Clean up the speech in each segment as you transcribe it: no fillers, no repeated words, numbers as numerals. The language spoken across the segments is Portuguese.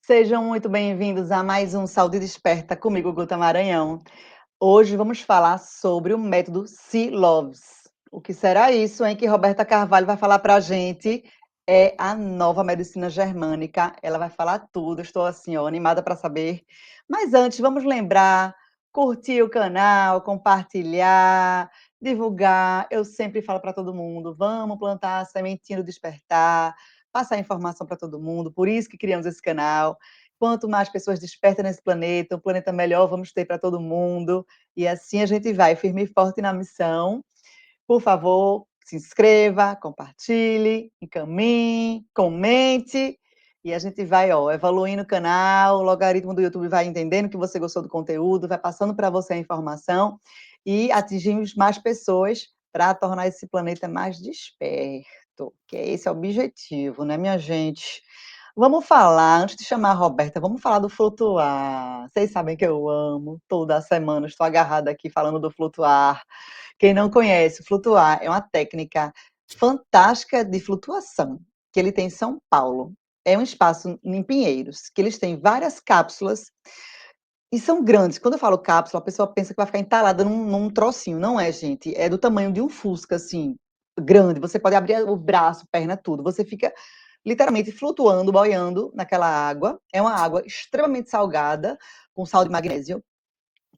Sejam muito bem-vindos a mais um Saúde Desperta comigo, Guta Maranhão. Hoje vamos falar sobre o método C-LOVES. O que será isso, hein, que Roberta Carvalho vai falar para a gente? É a nova medicina germânica. Ela vai falar tudo. Estou assim, ó, animada para saber. Mas antes, vamos lembrar, curtir o canal, compartilhar, divulgar. Eu sempre falo para todo mundo, vamos plantar a sementinha do despertar, passar informação para todo mundo. Por isso que criamos esse canal. Quanto mais pessoas despertam nesse planeta, um planeta melhor vamos ter para todo mundo. E assim a gente vai, firme e forte na missão. Por favor, se inscreva, compartilhe, encaminhe, comente. E a gente vai, ó, evoluindo o canal, o logaritmo do YouTube vai entendendo que você gostou do conteúdo, vai passando para você a informação e atingimos mais pessoas para tornar esse planeta mais desperto, que é esse o objetivo, né, minha gente? Vamos falar, antes de chamar a Roberta, vamos falar do flutuar. Vocês sabem que eu amo, toda semana estou agarrada aqui falando do flutuar. Quem não conhece, o flutuar é uma técnica fantástica de flutuação que ele tem em São Paulo. É um espaço em Pinheiros, que eles têm várias cápsulas e são grandes. Quando eu falo cápsula, a pessoa pensa que vai ficar entalada num trocinho. Não é, gente. É do tamanho de um Fusca, assim, grande. Você pode abrir o braço, perna, tudo. Você fica literalmente flutuando, boiando naquela água. É uma água extremamente salgada, com sal de magnésio,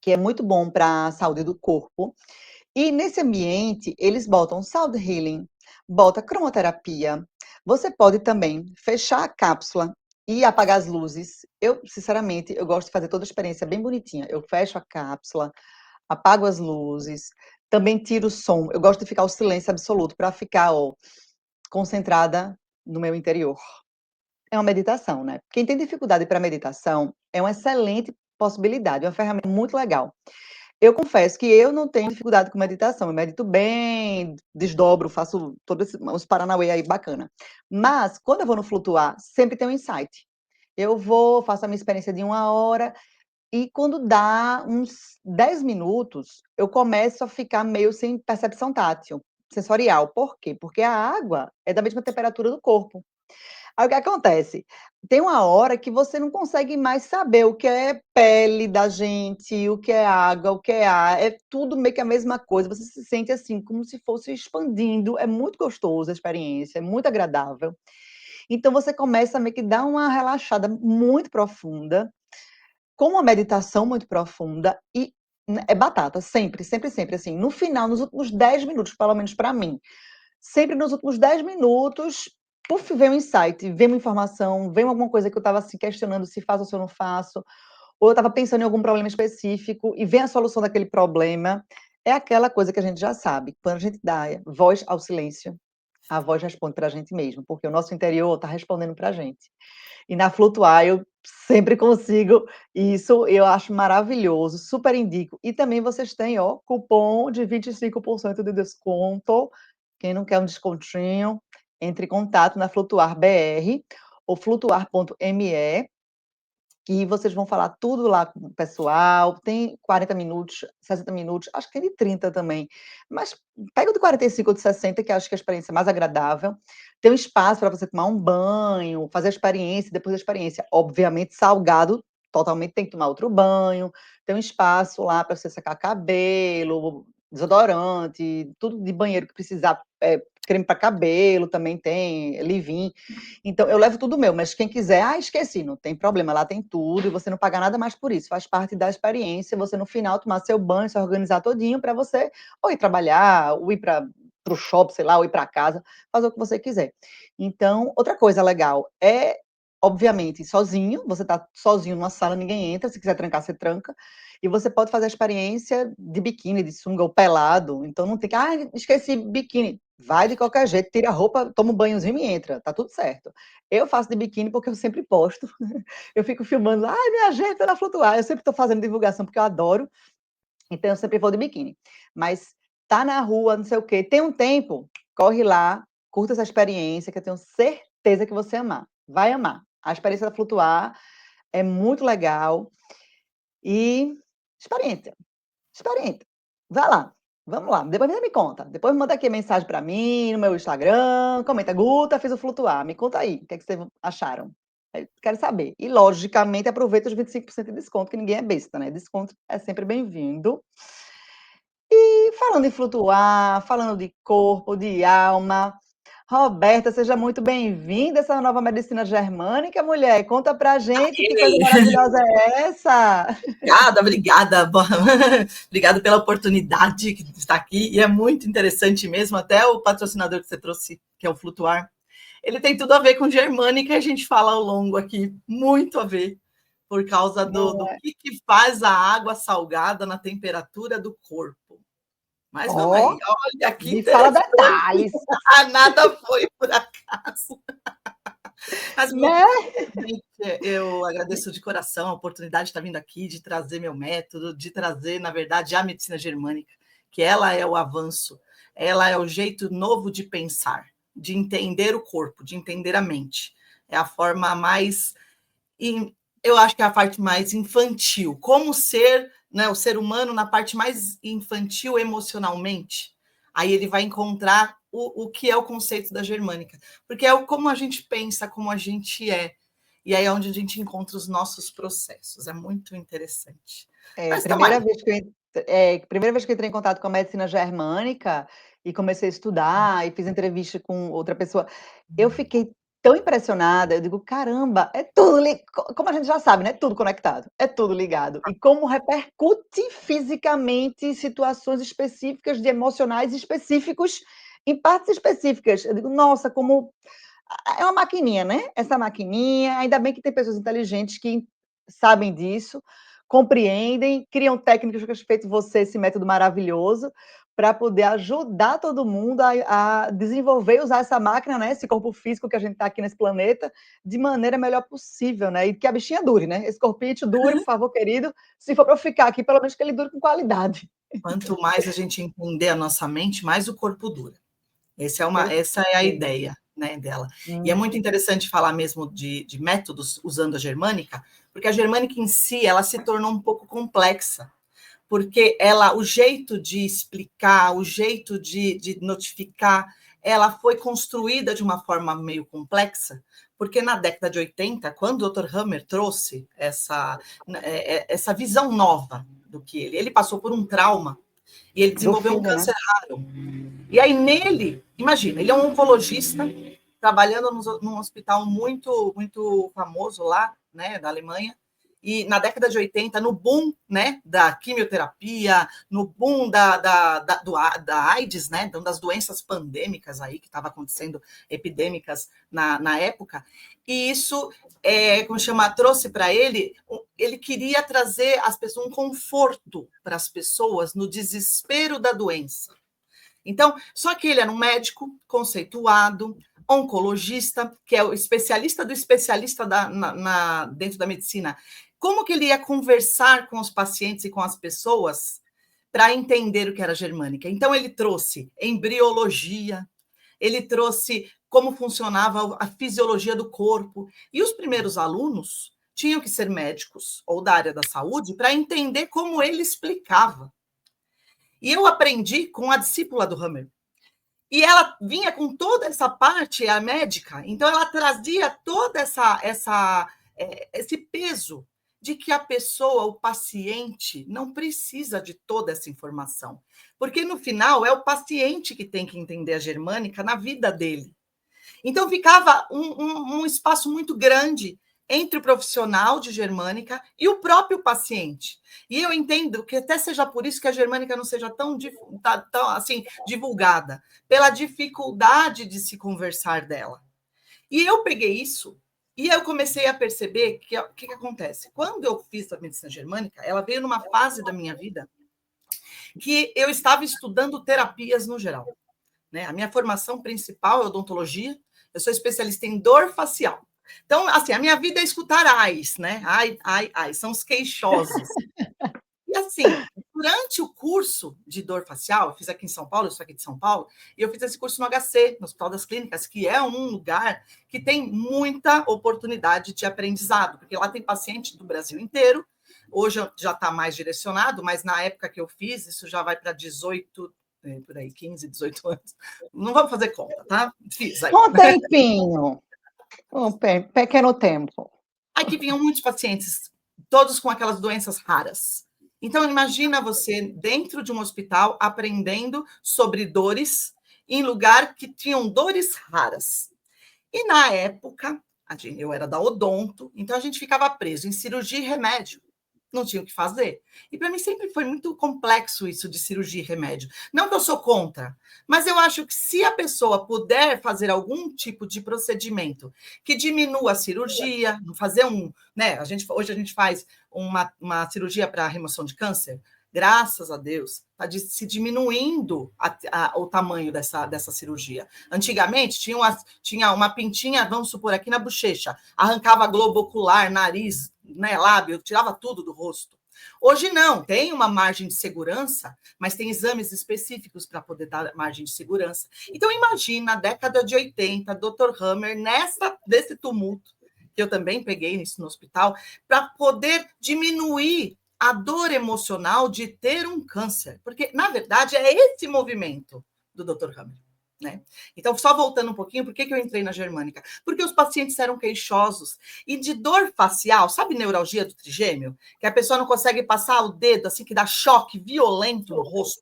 que é muito bom para a saúde do corpo. E nesse ambiente, eles botam sound healing, bota cromoterapia. Você pode também fechar a cápsula e apagar as luzes. Eu, sinceramente, eu gosto de fazer toda a experiência bem bonitinha. Eu fecho a cápsula, apago as luzes, também tiro o som. Eu gosto de ficar o silêncio absoluto para ficar, ó, concentrada no meu interior. É uma meditação, né? Quem tem dificuldade para meditação é uma excelente possibilidade, é uma ferramenta muito legal. Eu confesso que eu não tenho dificuldade com meditação, eu medito bem, desdobro, faço todos os paranauê aí bacana. Mas, quando eu vou no flutuar, sempre tem um insight. Eu vou, faço a minha experiência de 1 hora, e quando dá uns 10 minutos, eu começo a ficar meio sem percepção tátil, sensorial. Por quê? Porque a água é da mesma temperatura do corpo. Aí o que acontece? Tem uma hora que você não consegue mais saber o que é pele da gente, o que é água, o que é ar, é tudo meio que a mesma coisa, você se sente assim, como se fosse expandindo, é muito gostoso a experiência, é muito agradável. Então você começa a meio que dar uma relaxada muito profunda, com uma meditação muito profunda e é batata, sempre, sempre, sempre, assim, no final, nos últimos 10 minutos, pelo menos para mim, sempre nos últimos 10 minutos, puf, vem um insight, vem uma informação, vem alguma coisa que eu estava assim questionando se faço ou se eu não faço, ou eu estava pensando em algum problema específico e vem a solução daquele problema. É aquela coisa que a gente já sabe, quando a gente dá voz ao silêncio, a voz responde para a gente mesmo, porque o nosso interior está respondendo para a gente. E na Flutuar eu sempre consigo isso, eu acho maravilhoso, super indico. E também vocês têm, ó, cupom de 25% de desconto. Quem não quer um descontinho, entre em contato na Flutuar BR ou flutuar.me, que vocês vão falar tudo lá com o pessoal. Tem 40 minutos, 60 minutos, acho que tem de 30 também. Mas pega o de 45 ou de 60, que acho que é a experiência mais agradável. Tem um espaço para você tomar um banho, fazer a experiência, depois da experiência, obviamente, salgado, totalmente tem que tomar outro banho. Tem um espaço lá para você secar cabelo, desodorante, tudo de banheiro que precisar, creme para cabelo também tem, leave-in. Então, eu levo tudo meu, mas quem quiser, esqueci, não tem problema, lá tem tudo e você não paga nada mais por isso, faz parte da experiência, você no final tomar seu banho, se organizar todinho para você ou ir trabalhar, ou ir para o shopping, sei lá, ou ir para casa, fazer o que você quiser. Então, outra coisa legal é, obviamente, sozinho, você está sozinho numa sala, ninguém entra, se quiser trancar, você tranca, e você pode fazer a experiência de biquíni, de sunga ou pelado, então não tem que, esqueci biquíni. Vai de qualquer jeito, tira a roupa, toma um banhozinho e entra, tá tudo certo. Eu faço de biquíni porque eu sempre posto. Eu fico filmando, minha gente, tá na Flutuar. Eu sempre estou fazendo divulgação porque eu adoro, então eu sempre vou de biquíni. Mas tá na rua, não sei o quê, tem um tempo, corre lá, curta essa experiência, que eu tenho certeza que você amar. Vai amar. A experiência da Flutuar é muito legal e experiência. Experiência. Vai lá. Vamos lá. Depois você me conta. Depois manda aqui mensagem para mim no meu Instagram. Comenta, Guta, fiz o flutuar. Me conta aí. O que é que vocês acharam? Quero saber. E, logicamente, aproveita os 25% de desconto, que ninguém é besta, né? Desconto é sempre bem-vindo. E falando em flutuar, falando de corpo, de alma, Roberta, seja muito bem-vinda a essa nova medicina germânica, mulher. Conta pra gente que coisa Ei, maravilhosa é essa? obrigada. Obrigada pela oportunidade de estar aqui. E é muito interessante mesmo, até o patrocinador que você trouxe, que é o Flutuar, ele tem tudo a ver com germânica, e a gente fala ao longo aqui, muito a ver, por causa do que faz a água salgada na temperatura do corpo. Mas vamos Ó, aí, olha que me fala interessante. detalhes, Nada foi por acaso. Mas né? eu agradeço de coração a oportunidade de estar vindo aqui, de trazer meu método, de trazer, na verdade, a medicina germânica, que ela é o avanço, ela é o jeito novo de pensar, de entender o corpo, de entender a mente. É a forma mais, eu acho que é a parte mais infantil, como ser, né, o ser humano na parte mais infantil emocionalmente. Aí ele vai encontrar o que é o conceito da germânica, porque é como a gente pensa, como a gente é. E aí é onde a gente encontra os nossos processos. É muito interessante. É, Mas estamos aí. primeira vez que eu entrei em contato com a medicina germânica e comecei a estudar e fiz entrevista com outra pessoa, eu fiquei tão impressionada, eu digo: "Caramba, é tudo li", como a gente já sabe, né, tudo conectado, é tudo ligado. E como repercute fisicamente em situações específicas de emocionais específicos, em partes específicas. Eu digo: "Nossa, como é uma maquininha, né, essa maquininha", ainda bem que tem pessoas inteligentes que sabem disso, compreendem, criam técnicas que feito você esse método maravilhoso, para poder ajudar todo mundo a desenvolver e usar essa máquina, né, esse corpo físico que a gente está aqui nesse planeta, de maneira melhor possível, né, e que a bichinha dure, né, esse corpinho dure, por favor, querido, se for para eu ficar aqui, pelo menos que ele dure com qualidade. Quanto mais a gente entender a nossa mente, mais o corpo dura. Essa é a Perfeito. ideia, né, dela. E é Hum. muito interessante falar mesmo de métodos usando a germânica, porque a germânica em si, ela se tornou um pouco complexa, porque o jeito de explicar, o jeito de notificar, ela foi construída de uma forma meio complexa, porque na década de 80, quando o Dr. Hammer trouxe essa visão nova do que ele passou por um trauma e ele Do desenvolveu um filho, né? câncer raro. E aí nele, imagina, ele é um oncologista trabalhando num hospital muito famoso lá, né, da Alemanha. E na década de 80, no boom, né, da quimioterapia, no boom da AIDS, né, das doenças pandêmicas aí que estava acontecendo, epidêmicas na época, e isso, como chama, trouxe para ele queria trazer às pessoas um conforto para as pessoas no desespero da doença. Então, só que ele era um médico conceituado, oncologista, que é o especialista do especialista dentro da medicina. Como que ele ia conversar com os pacientes e com as pessoas para entender o que era germânica? Então, ele trouxe embriologia, ele trouxe como funcionava a fisiologia do corpo. E os primeiros alunos tinham que ser médicos ou da área da saúde para entender como ele explicava. E eu aprendi com a discípula do Hammer. E ela vinha com toda essa parte, a médica, então ela trazia toda esse peso de que a pessoa, o paciente, não precisa de toda essa informação. Porque no final é o paciente que tem que entender a germânica na vida dele. Então ficava um espaço muito grande entre o profissional de germânica e o próprio paciente. E eu entendo que até seja por isso que a germânica não seja tão assim divulgada, pela dificuldade de se conversar dela. E eu peguei isso e eu comecei a perceber que o que acontece? Quando eu fiz a medicina germânica, ela veio numa fase da minha vida que eu estava estudando terapias no geral. Né? A minha formação principal é odontologia, eu sou especialista em dor facial. Então, assim, a minha vida é escutar ais, né? Ai, ai, ai, são os queixosos. E assim, durante o curso de dor facial, eu fiz aqui em São Paulo, eu sou aqui de São Paulo, e eu fiz esse curso no HC, no Hospital das Clínicas, que é um lugar que tem muita oportunidade de aprendizado, porque lá tem paciente do Brasil inteiro. Hoje já está mais direcionado, mas na época que eu fiz, isso já vai para 18, por aí, 15, 18 anos. Não vamos fazer conta, tá? Fiz aí. Um tempinho. Um pequeno tempo. Aí que vinham muitos pacientes, todos com aquelas doenças raras. Então, imagina você dentro de um hospital aprendendo sobre dores em lugar que tinham dores raras. E na época, eu era da odonto, então a gente ficava preso em cirurgia e remédio. Não tinha o que fazer. E para mim sempre foi muito complexo isso de cirurgia e remédio. Não que eu sou contra, mas eu acho que se a pessoa puder fazer algum tipo de procedimento que diminua a cirurgia, não fazer um, né? Hoje a gente faz uma cirurgia para remoção de câncer, graças a Deus, está se diminuindo o tamanho dessa cirurgia. Antigamente, tinha uma pintinha, vamos supor, aqui na bochecha, arrancava globo ocular, nariz, né, lábio, tirava tudo do rosto. Hoje não, tem uma margem de segurança, mas tem exames específicos para poder dar margem de segurança. Então, imagina, na década de 80, Dr. Hammer, desse tumulto, que eu também peguei isso no hospital, para poder diminuir a dor emocional de ter um câncer. Porque, na verdade, é esse movimento do Dr. Hammer. Né? Então, só voltando um pouquinho, por que eu entrei na Germânica? Porque os pacientes eram queixosos e de dor facial, sabe neuralgia do trigêmeo? Que a pessoa não consegue passar o dedo, assim, que dá choque violento no rosto.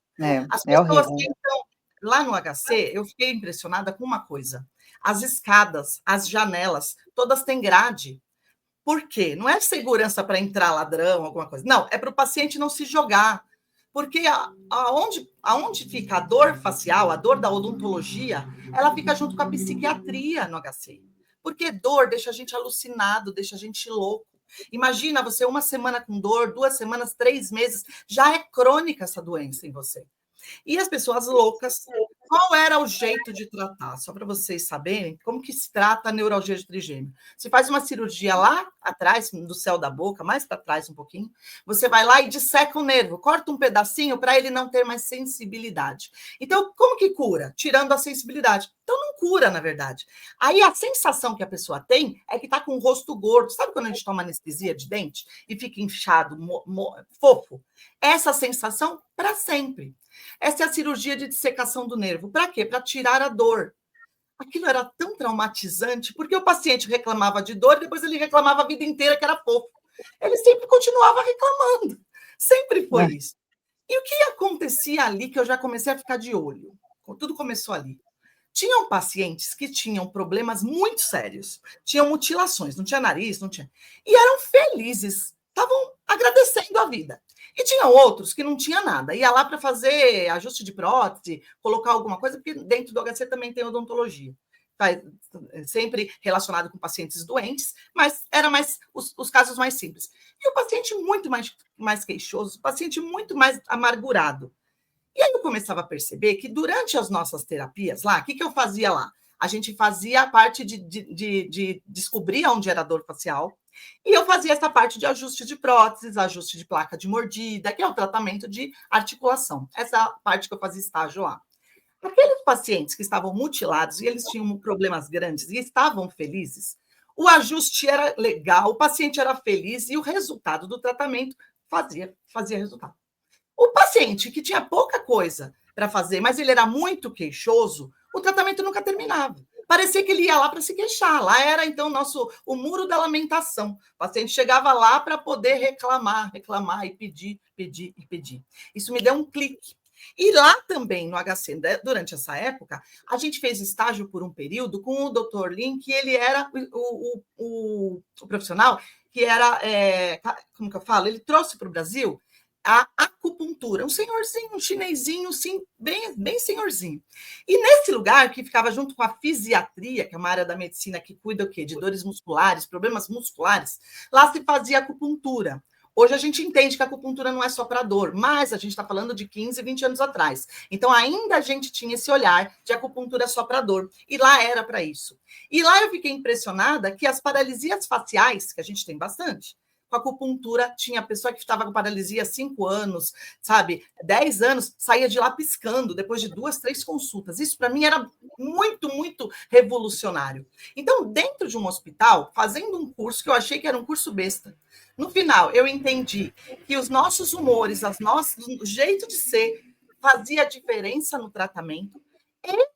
As É pessoas horrível. que entram lá no HC, eu fiquei impressionada com uma coisa. As escadas, as janelas, todas têm grade. Por quê? Não é segurança para entrar ladrão, alguma coisa. Não, é para o paciente não se jogar. Porque aonde fica a dor facial, a dor da odontologia, ela fica junto com a psiquiatria no HC. Porque dor deixa a gente alucinado, deixa a gente louco. Imagina você uma semana com dor, 2 semanas, 3 meses, já é crônica essa doença em você. E as pessoas loucas, qual era o jeito de tratar? Só para vocês saberem como que se trata a neuralgia de trigêmeo. Você faz uma cirurgia lá atrás, do céu da boca, mais para trás um pouquinho, você vai lá e disseca o nervo, corta um pedacinho para ele não ter mais sensibilidade. Então, como que cura? Tirando a sensibilidade. Então, não cura, na verdade. Aí, a sensação que a pessoa tem é que está com o rosto gordo. Sabe quando a gente toma anestesia de dente e fica inchado, fofo? Essa sensação para sempre. Essa é a cirurgia de dissecação do nervo. Para quê? Para tirar a dor. Aquilo era tão traumatizante, porque o paciente reclamava de dor, depois ele reclamava a vida inteira que era fofo. Ele sempre continuava reclamando. Sempre foi isso. E o que acontecia ali, que eu já comecei a ficar de olho? Tudo começou ali. Tinham pacientes que tinham problemas muito sérios. Tinham mutilações, não tinha nariz, não tinha. E eram felizes, estavam agradecendo a vida. E tinha outros que não tinha nada. Ia lá para fazer ajuste de prótese, colocar alguma coisa, porque dentro do HC também tem odontologia. Sempre relacionado com pacientes doentes, mas era mais os casos mais simples. E o paciente muito mais queixoso, o paciente muito mais amargurado. E aí eu começava a perceber que durante as nossas terapias lá, o que eu fazia lá? A gente fazia a parte de descobrir onde era a dor facial, e eu fazia essa parte de ajuste de próteses, ajuste de placa de mordida, que é o tratamento de articulação. Essa parte que eu fazia estágio lá. Aqueles pacientes que estavam mutilados e eles tinham problemas grandes e estavam felizes, o ajuste era legal, o paciente era feliz e o resultado do tratamento fazia resultado. O paciente que tinha pouca coisa para fazer, mas ele era muito queixoso, o tratamento nunca terminava. Parecia que ele ia lá para se queixar. Lá era, então, o muro da lamentação. O paciente chegava lá para poder reclamar e pedir, pedir e pedir. Isso me deu um clique. E lá também, no HC, durante essa época, a gente fez estágio por um período com o Dr. Lin, que ele era o profissional que era, como que eu falo? Ele trouxe para o Brasil a acupuntura, um senhorzinho, um chinesinho, sim, bem senhorzinho. E nesse lugar, que ficava junto com a fisiatria, que é uma área da medicina que cuida o quê? De dores musculares, problemas musculares, lá se fazia acupuntura. Hoje a gente entende que a acupuntura não é só para dor, mas a gente está falando de 15, 20 anos atrás. Então, ainda a gente tinha esse olhar de acupuntura só para dor. E lá era para isso. E lá eu fiquei impressionada que as paralisias faciais, que a gente tem bastante, com acupuntura, tinha pessoa que estava com paralisia há 5 anos, sabe, 10 anos, saía de lá piscando, depois de 2, 3 consultas. Isso, para mim, era muito, muito revolucionário. Então, dentro de um hospital, fazendo um curso, que eu achei que era um curso besta, no final, eu entendi que os nossos humores, o jeito de ser, fazia diferença no tratamento,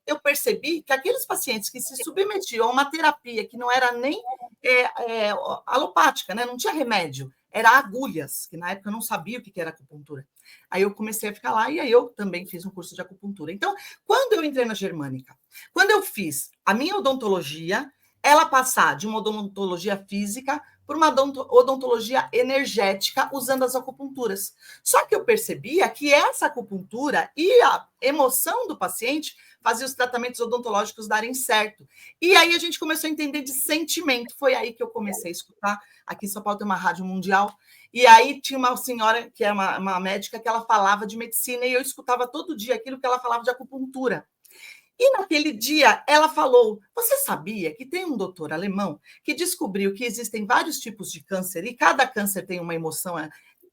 Eu percebi que aqueles pacientes que se submetiam a uma terapia que não era nem alopática, né? Não tinha remédio, era agulhas, que na época eu não sabia o que era acupuntura. Aí eu comecei a ficar lá e aí eu também fiz um curso de acupuntura. Então, quando eu entrei na Germânica, quando eu fiz a minha odontologia, ela passar de uma odontologia física por uma odontologia energética usando as acupunturas. Só que eu percebia que essa acupuntura e a emoção do paciente fazia os tratamentos odontológicos darem certo. E aí a gente começou a entender de sentimento. Foi aí que eu comecei a escutar. Aqui em São Paulo tem uma rádio mundial. E aí tinha uma senhora, que é uma médica, que ela falava de medicina, e eu escutava todo dia aquilo que ela falava de acupuntura. E naquele dia ela falou: você sabia que tem um doutor alemão que descobriu que existem vários tipos de câncer e cada câncer tem uma emoção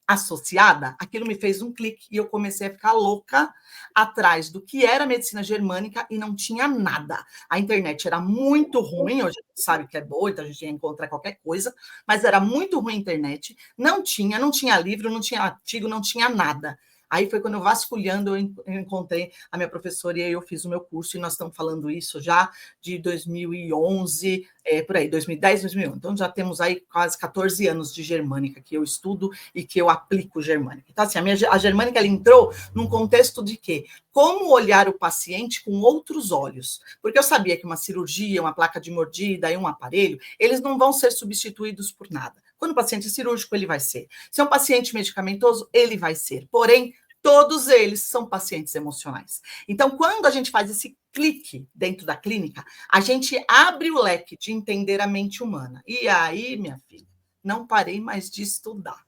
associada? Aquilo me fez um clique e eu comecei a ficar louca atrás do que era medicina germânica e não tinha nada. A internet era muito ruim, hoje a gente sabe que é boa, então a gente ia encontrar qualquer coisa, mas era muito ruim a internet, não tinha livro, não tinha artigo, não tinha nada. Aí foi quando eu vasculhando, eu encontrei a minha professora e aí eu fiz o meu curso, e nós estamos falando isso já de 2011, por aí, 2010, 2011. Então já temos aí quase 14 anos de germânica que eu estudo e que eu aplico germânica. Então, assim, a germânica ela entrou num contexto de quê? Como olhar o paciente com outros olhos. Porque eu sabia que uma cirurgia, uma placa de mordida e um aparelho, eles não vão ser substituídos por nada. Quando o paciente é cirúrgico, ele vai ser. Se é um paciente medicamentoso, ele vai ser. Porém, todos eles são pacientes emocionais. Então, quando a gente faz esse clique dentro da clínica, a gente abre o leque de entender a mente humana. E aí, minha filha, não parei mais de estudar.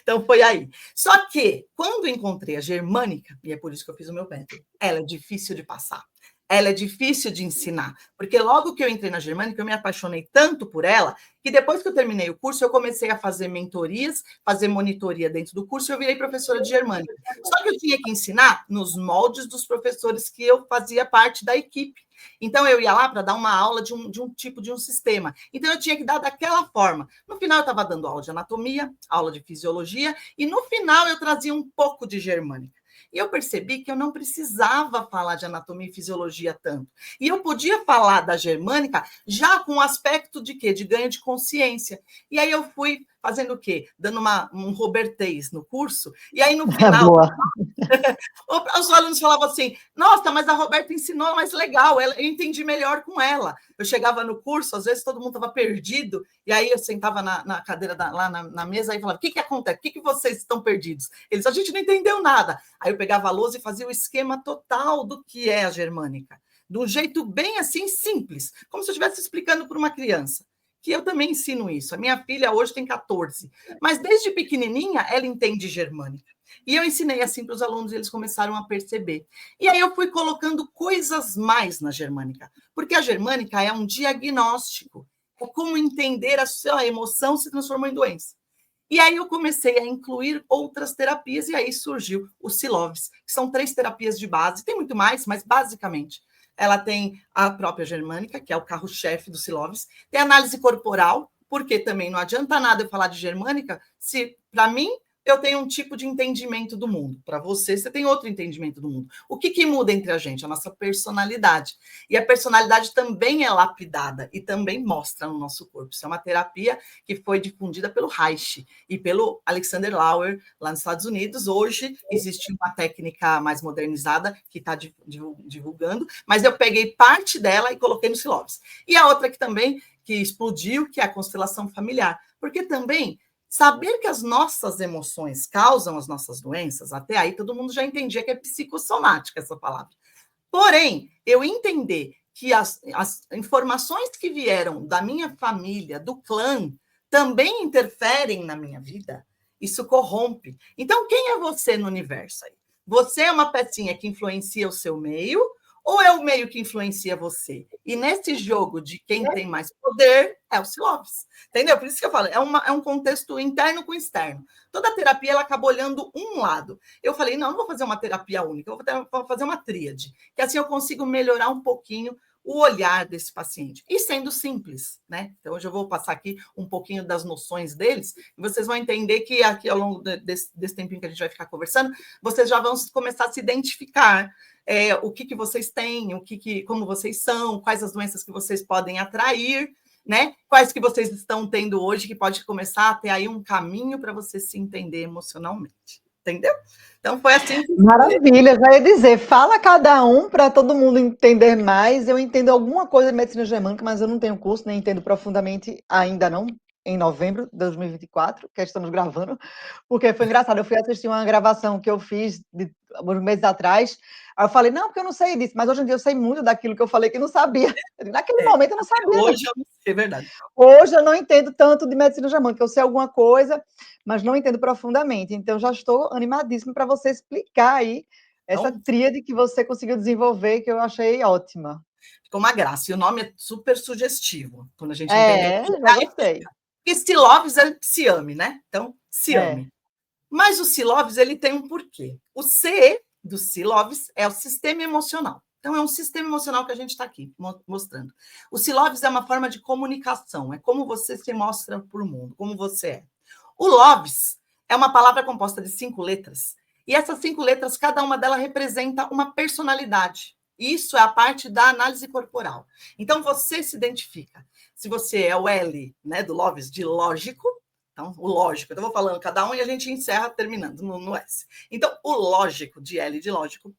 Então, foi aí. Só que, quando encontrei a germânica, e é por isso que eu fiz o meu método, ela é difícil de passar. Ela é difícil de ensinar, porque logo que eu entrei na germânica, eu me apaixonei tanto por ela, que depois que eu terminei o curso, eu comecei a fazer mentorias, fazer monitoria dentro do curso, e eu virei professora de germânica. Só que eu tinha que ensinar nos moldes dos professores que eu fazia parte da equipe. Então, eu ia lá para dar uma aula de um tipo de um sistema. Então, eu tinha que dar daquela forma. No final, eu estava dando aula de anatomia, aula de fisiologia, e no final, eu trazia um pouco de germânica. E eu percebi que eu não precisava falar de anatomia e fisiologia tanto. E eu podia falar da germânica já com o aspecto de quê? De ganho de consciência. E aí eu fui fazendo o quê? Dando um robertês no curso. E aí, no final, Boa. os alunos falavam assim: nossa, mas a Roberta ensinou mais legal, eu entendi melhor com ela. Eu chegava no curso, às vezes todo mundo estava perdido, e aí eu sentava na cadeira lá na mesa e falava: o que acontece? Por que vocês estão perdidos? Eles: a gente não entendeu nada. Aí eu pegava a lousa e fazia o esquema total do que é a germânica, de um jeito bem assim simples, como se eu estivesse explicando para uma criança. Que eu também ensino isso. A minha filha hoje tem 14, mas desde pequenininha ela entende germânica. E eu ensinei assim para os alunos e eles começaram a perceber. E aí eu fui colocando coisas mais na germânica, porque a germânica é um diagnóstico, é como entender a sua emoção se transformou em doença. E aí eu comecei a incluir outras terapias e aí surgiu o Siloves, que são 3 terapias de base, tem muito mais, mas basicamente ela tem a própria germânica, que é o carro-chefe do Siloves, tem análise corporal, porque também não adianta nada eu falar de germânica se, para mim, eu tenho um tipo de entendimento do mundo. Para você, você tem outro entendimento do mundo. O que muda entre a gente? A nossa personalidade. E a personalidade também é lapidada e também mostra no nosso corpo. Isso é uma terapia que foi difundida pelo Reich e pelo Alexander Lauer, lá nos Estados Unidos. Hoje existe uma técnica mais modernizada que está divulgando, mas eu peguei parte dela e coloquei no Siloves. E a outra que também que explodiu, que é a constelação familiar. Porque também saber que as nossas emoções causam as nossas doenças, até aí todo mundo já entendia que é psicossomática essa palavra. Porém, eu entender que as informações que vieram da minha família, do clã, também interferem na minha vida, isso corrompe. Então, quem é você no universo aí? Você é uma pecinha que influencia o seu meio ou é o meio que influencia você? E nesse jogo de quem tem mais poder, é o Siloves. Entendeu? Por isso que eu falo, é um contexto interno com externo. Toda terapia, ela acaba olhando um lado. Eu falei, não vou fazer uma terapia única, eu vou fazer uma tríade, que assim eu consigo melhorar um pouquinho o olhar desse paciente. E sendo simples, né? Então, hoje eu vou passar aqui um pouquinho das noções deles, e vocês vão entender que aqui, ao longo desse tempinho que a gente vai ficar conversando, vocês já vão começar a se identificar o que vocês têm, como vocês são, quais as doenças que vocês podem atrair, né? Quais que vocês estão tendo hoje, que pode começar a ter aí um caminho para você se entender emocionalmente. Entendeu? Então, foi assim que... Maravilha, já ia dizer, fala cada um para todo mundo entender mais. Eu entendo alguma coisa de medicina germânica, mas eu não tenho curso, nem entendo profundamente ainda não, em novembro de 2024, que estamos gravando, porque foi engraçado, eu fui assistir uma gravação que eu fiz alguns meses atrás, aí eu falei, não, porque eu não sei disso, mas hoje em dia eu sei muito daquilo que eu falei que não sabia. Naquele momento eu não sabia. Hoje eu não sei, é verdade. Hoje eu não entendo tanto de medicina germânica, eu sei alguma coisa, mas não entendo profundamente. Então, já estou animadíssima para você explicar aí essa tríade que você conseguiu desenvolver, que eu achei ótima. Ficou uma graça. E o nome é super sugestivo, quando a gente entendeu. Já gostei. Porque Siloves é se ame, né? Então, se ame. Mas o Siloves, ele tem um porquê. O C do Siloves é o sistema emocional. Então, é um sistema emocional que a gente está aqui mostrando. O Siloves é uma forma de comunicação, é como você se mostra para o mundo, como você é. O Loves é uma palavra composta de 5 letras, e essas 5 letras, cada uma delas representa uma personalidade. Isso é a parte da análise corporal. Então, você se identifica. Se você é o L, né, do Loves, de lógico, então, o lógico, eu vou falando cada um e a gente encerra terminando no S. Então, o lógico, de L de lógico,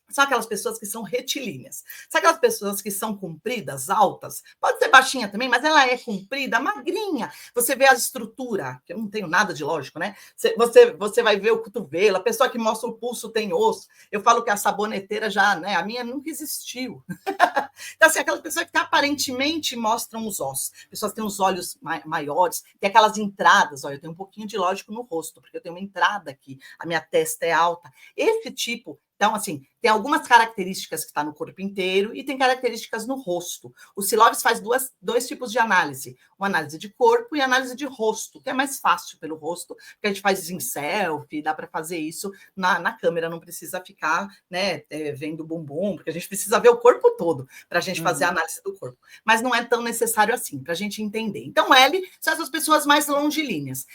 são aquelas pessoas que são retilíneas. São aquelas pessoas que são compridas, altas. Pode ser baixinha também, mas ela é comprida, magrinha. Você vê a estrutura, que eu não tenho nada de lógico, né? Você vai ver o cotovelo, a pessoa que mostra o pulso tem osso. Eu falo que a saboneteira já, né? A minha nunca existiu. Então, assim, aquelas pessoas que aparentemente mostram os ossos. Pessoas que têm os olhos maiores, tem aquelas entradas. Olha, eu tenho um pouquinho de lógico no rosto, porque eu tenho uma entrada aqui, a minha testa é alta. Esse tipo... Então, assim, tem algumas características que está no corpo inteiro e tem características no rosto. O Siloves faz dois tipos de análise. Uma análise de corpo e análise de rosto, que é mais fácil pelo rosto, porque a gente faz em selfie, dá para fazer isso na câmera, não precisa ficar, né, vendo o bumbum, porque a gente precisa ver o corpo todo para a gente fazer a análise do corpo. Mas não é tão necessário assim, para a gente entender. Então, L são essas pessoas mais longilíneas.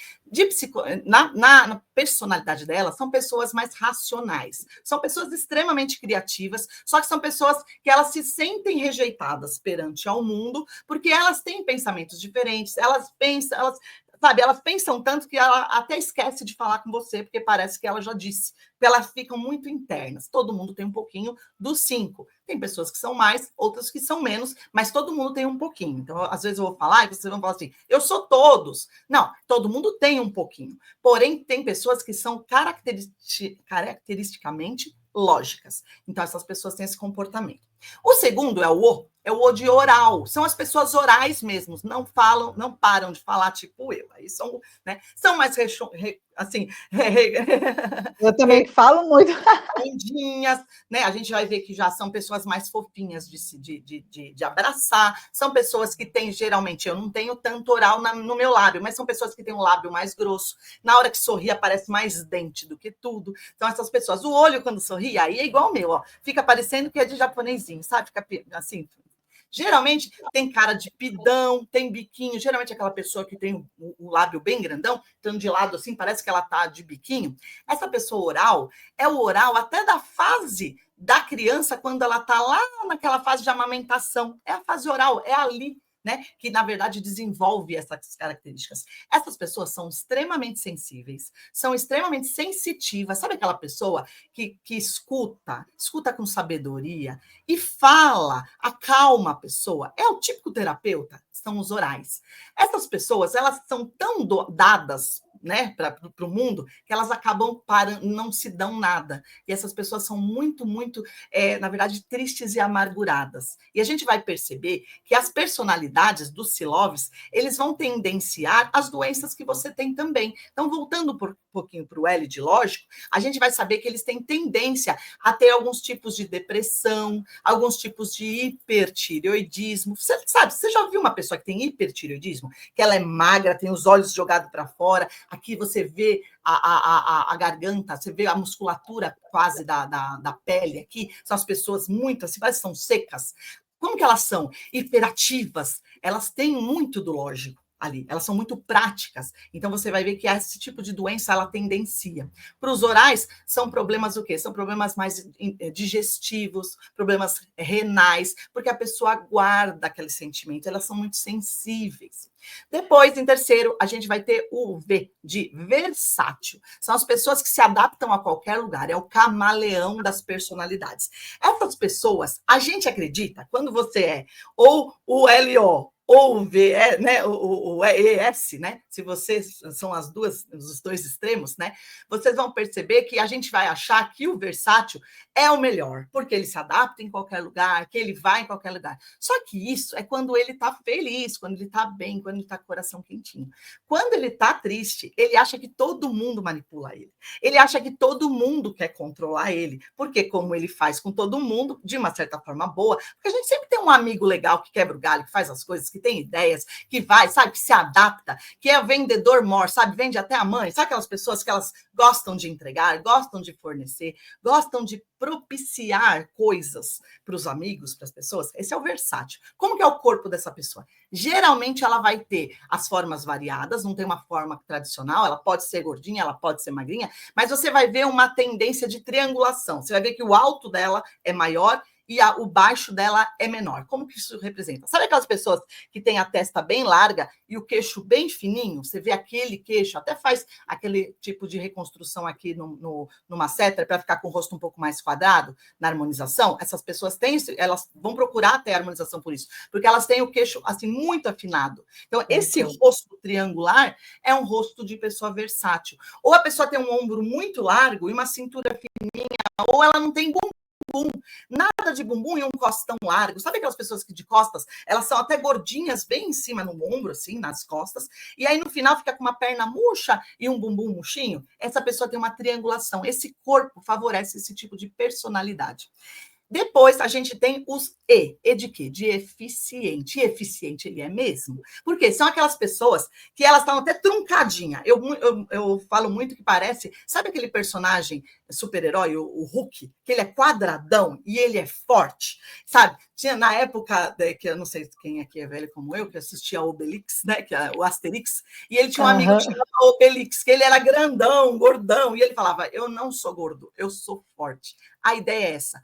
Na personalidade dela, são pessoas mais racionais, são pessoas extremamente criativas, só que são pessoas que elas se sentem rejeitadas perante ao mundo, porque elas têm pensamentos diferentes, elas pensam tanto que ela até esquece de falar com você, porque parece que ela já disse, porque elas ficam muito internas. Todo mundo tem um pouquinho dos 5. Tem pessoas que são mais, outras que são menos, mas todo mundo tem um pouquinho. Então, às vezes eu vou falar e vocês vão falar assim, eu sou todos. Não, todo mundo tem um pouquinho. Porém, tem pessoas que são caracteristicamente lógicas. Então, essas pessoas têm esse comportamento. O segundo é o de oral. São as pessoas orais mesmo, não falam, não param de falar, tipo eu. Aí são, né, são mais assim. Eu também falo muito. Lindinhas, né? A gente vai ver que já são pessoas mais fofinhas de abraçar, são pessoas que têm, geralmente, eu não tenho tanto oral no meu lábio, mas são pessoas que têm um lábio mais grosso, na hora que sorri aparece mais dente do que tudo, então essas pessoas, o olho quando sorri, aí é igual o meu, ó, fica parecendo que é de japonesinho, sabe? Fica assim, geralmente tem cara de pidão, tem biquinho, geralmente aquela pessoa que tem o lábio bem grandão, estando de lado assim, parece que ela tá de biquinho. Essa pessoa oral é o oral até da fase da criança, quando ela tá lá naquela fase de amamentação. É a fase oral, é ali, né, que na verdade desenvolve essas características. Essas pessoas são extremamente sensíveis, são extremamente sensitivas. Sabe aquela pessoa que escuta com sabedoria e fala, acalma a pessoa? É o típico terapeuta, são os orais. Essas pessoas, elas são tão dadas, né, para o mundo, que elas acabam não se dão nada. E essas pessoas são muito, na verdade, tristes e amarguradas. E a gente vai perceber que as personalidades dos Siloves, eles vão tendenciar as doenças que você tem também. Então, voltando um pouquinho para o L de lógico, a gente vai saber que eles têm tendência a ter alguns tipos de depressão, alguns tipos de hipertireoidismo. Você sabe, você já viu uma pessoa que tem hipertireoidismo? Que ela é magra, tem os olhos jogados para fora, aqui você vê a garganta, você vê a musculatura quase da pele aqui, são as pessoas muito assim, parece que são secas. Como que elas são? Hiperativas, elas têm muito do lógico ali, elas são muito práticas. Então, você vai ver que esse tipo de doença, ela tendencia. Para os orais, são problemas o quê? São problemas mais digestivos, problemas renais, porque a pessoa guarda aquele sentimento, elas são muito sensíveis. Depois, em terceiro, a gente vai ter o V, de versátil. São as pessoas que se adaptam a qualquer lugar, é o camaleão das personalidades. Essas pessoas, a gente acredita, quando você é ou o LO, ou o VE, né, o ES, né? Se vocês são as duas, os dois extremos, né? Vocês vão perceber que a gente vai achar que o versátil é o melhor, porque ele se adapta em qualquer lugar, que ele vai em qualquer lugar. Só que isso é quando ele está feliz, quando ele está bem, quando ele está com o coração quentinho. Quando ele está triste, ele acha que todo mundo manipula ele. Ele acha que todo mundo quer controlar ele, porque como ele faz com todo mundo, de uma certa forma boa, porque a gente sempre tem um amigo legal que quebra o galho, que faz as coisas, que tem ideias, que vai, sabe, que se adapta, que é vendedor mor, sabe, vende até a mãe, sabe aquelas pessoas que elas gostam de entregar, gostam de fornecer, gostam de propiciar coisas para os amigos, para as pessoas? Esse é o versátil. Como que é o corpo dessa pessoa? Geralmente ela vai ter as formas variadas, não tem uma forma tradicional, ela pode ser gordinha, ela pode ser magrinha, mas você vai ver uma tendência de triangulação. Você vai ver que o alto dela é maior e o baixo dela é menor. Como que isso representa? Sabe aquelas pessoas que têm a testa bem larga e o queixo bem fininho? Você vê aquele queixo, até faz aquele tipo de reconstrução aqui numa masseter para ficar com o rosto um pouco mais quadrado na harmonização. Essas pessoas têm, elas vão procurar ter harmonização por isso, porque elas têm o queixo assim muito afinado. Então, esse rosto triangular é um rosto de pessoa versátil. Ou a pessoa tem um ombro muito largo e uma cintura fininha, ou ela não tem bumbum. Nada de bumbum e um costão largo. Sabe aquelas pessoas que de costas, elas são até gordinhas, bem em cima no ombro, assim, nas costas, e aí no final fica com uma perna murcha e um bumbum murchinho? Essa pessoa tem uma triangulação. Esse corpo favorece esse tipo de personalidade. Depois, a gente tem os E. E de quê? De eficiente. E eficiente ele é mesmo? Porque são aquelas pessoas que elas estão até truncadinhas. Eu falo muito que parece... Sabe aquele personagem super-herói, o Hulk? Que ele é quadradão e ele é forte, sabe? Tinha na época, que eu não sei quem aqui é velho como eu, que assistia ao Obelix, né? Que é o Asterix, e ele tinha um amigo que chamava Obelix, que ele era grandão, gordão, e ele falava, eu não sou gordo, eu sou forte. A ideia é essa.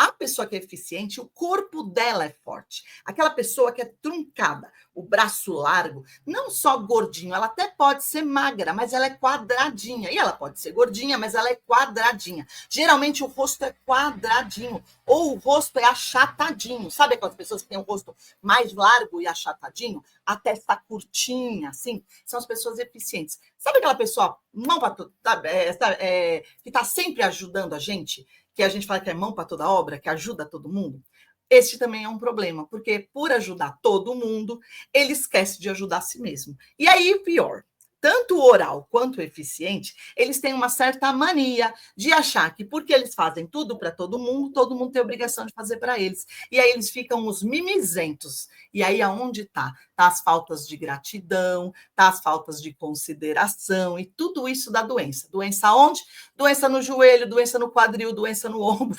A pessoa que é eficiente, o corpo dela é forte. Aquela pessoa que é truncada, o braço largo, não só gordinho, ela até pode ser magra, mas ela é quadradinha. E ela pode ser gordinha, mas ela é quadradinha. Geralmente o rosto é quadradinho, ou o rosto é achatadinho. Sabe aquelas pessoas que têm um rosto mais largo e achatadinho? A testa curtinha, assim? São as pessoas eficientes. Sabe aquela pessoa, mão para tudo, que está sempre ajudando a gente? Que a gente fala que é mão para toda obra, que ajuda todo mundo, este também é um problema, porque por ajudar todo mundo, ele esquece de ajudar a si mesmo. E aí, pior, tanto o oral quanto o eficiente, eles têm uma certa mania de achar que porque eles fazem tudo para todo mundo tem obrigação de fazer para eles. E aí eles ficam os mimizentos. E aí aonde está? Tá as faltas de gratidão, tá as faltas de consideração e tudo isso da doença. Doença onde? Doença no joelho, doença no quadril, doença no ombro.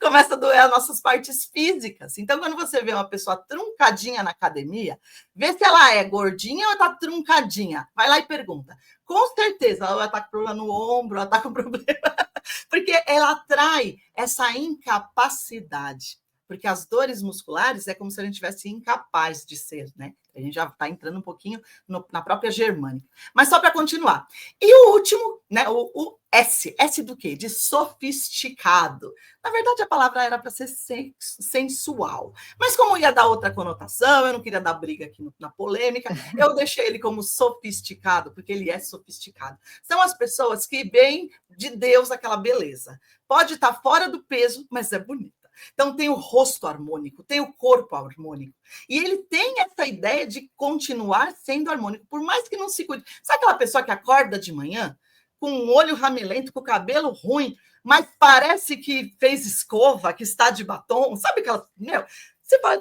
Começa a doer as nossas partes físicas. Então, quando você vê uma pessoa truncadinha na academia, vê se ela é gordinha ou está truncadinha. Vai lá e pergunta. Com certeza, ela está com problema no ombro, ela está com problema... Porque ela atrai essa incapacidade. Porque as dores musculares é como se a gente tivesse incapaz de ser, né? A gente já está entrando um pouquinho na própria germânica. Mas só para continuar. E o último, né? O S. S do quê? De sofisticado. Na verdade, a palavra era para ser sensual. Mas como ia dar outra conotação, eu não queria dar briga aqui na polêmica, eu deixei ele como sofisticado, porque ele é sofisticado. São as pessoas que veem de Deus aquela beleza. Pode estar fora do peso, mas é bonita. Então, tem o rosto harmônico, tem o corpo harmônico. E ele tem essa ideia de continuar sendo harmônico, por mais que não se cuide. Sabe aquela pessoa que acorda de manhã com um olho ramelento, com o cabelo ruim, mas parece que fez escova, que está de batom? Sabe aquela... Você fala,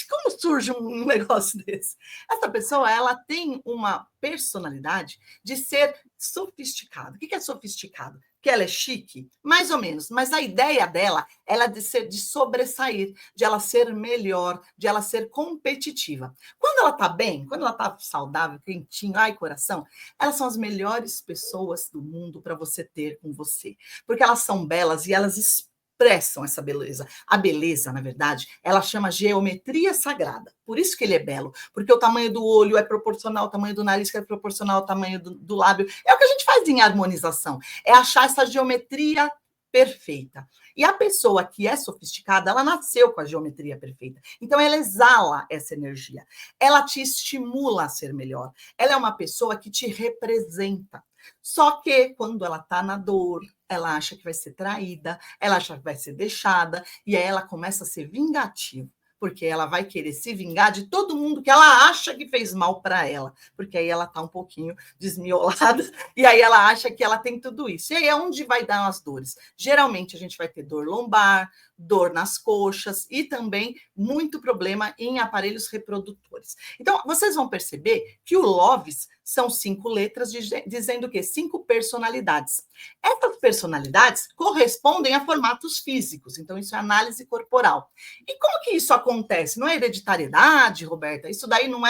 como surge um negócio desse? Essa pessoa, ela tem uma personalidade de ser sofisticada. O que é sofisticado? que ela é chique? Mais ou menos, mas a ideia dela é de sobressair, de ela ser melhor, de ela ser competitiva. Quando ela está bem, quando ela está saudável, quentinho, ai coração, elas são as melhores pessoas do mundo para você ter com você, porque elas são belas e elas expressam essa beleza. A beleza, na verdade, ela chama geometria sagrada. Por isso que ele é belo, porque o tamanho do olho é proporcional ao tamanho do nariz, que é proporcional ao tamanho do lábio. É o que a gente faz em harmonização, é achar essa geometria perfeita. E a pessoa que é sofisticada, ela nasceu com a geometria perfeita. Então, ela exala essa energia. Ela te estimula a ser melhor. Ela é uma pessoa que te representa. Só que, quando ela está na dor, ela acha que vai ser traída, ela acha que vai ser deixada, e aí ela começa a ser vingativa, porque ela vai querer se vingar de todo mundo que ela acha que fez mal para ela, porque aí ela está um pouquinho desmiolada, e aí ela acha que ela tem tudo isso. E aí é onde vai dar as dores. Geralmente a gente vai ter dor lombar, dor nas coxas e também muito problema em aparelhos reprodutores. Então, vocês vão perceber que o LOVES são 5 letras dizendo que 5 personalidades. Essas personalidades correspondem a formatos físicos, então isso é análise corporal. E como que isso acontece? Não é hereditariedade, Roberta? Isso daí não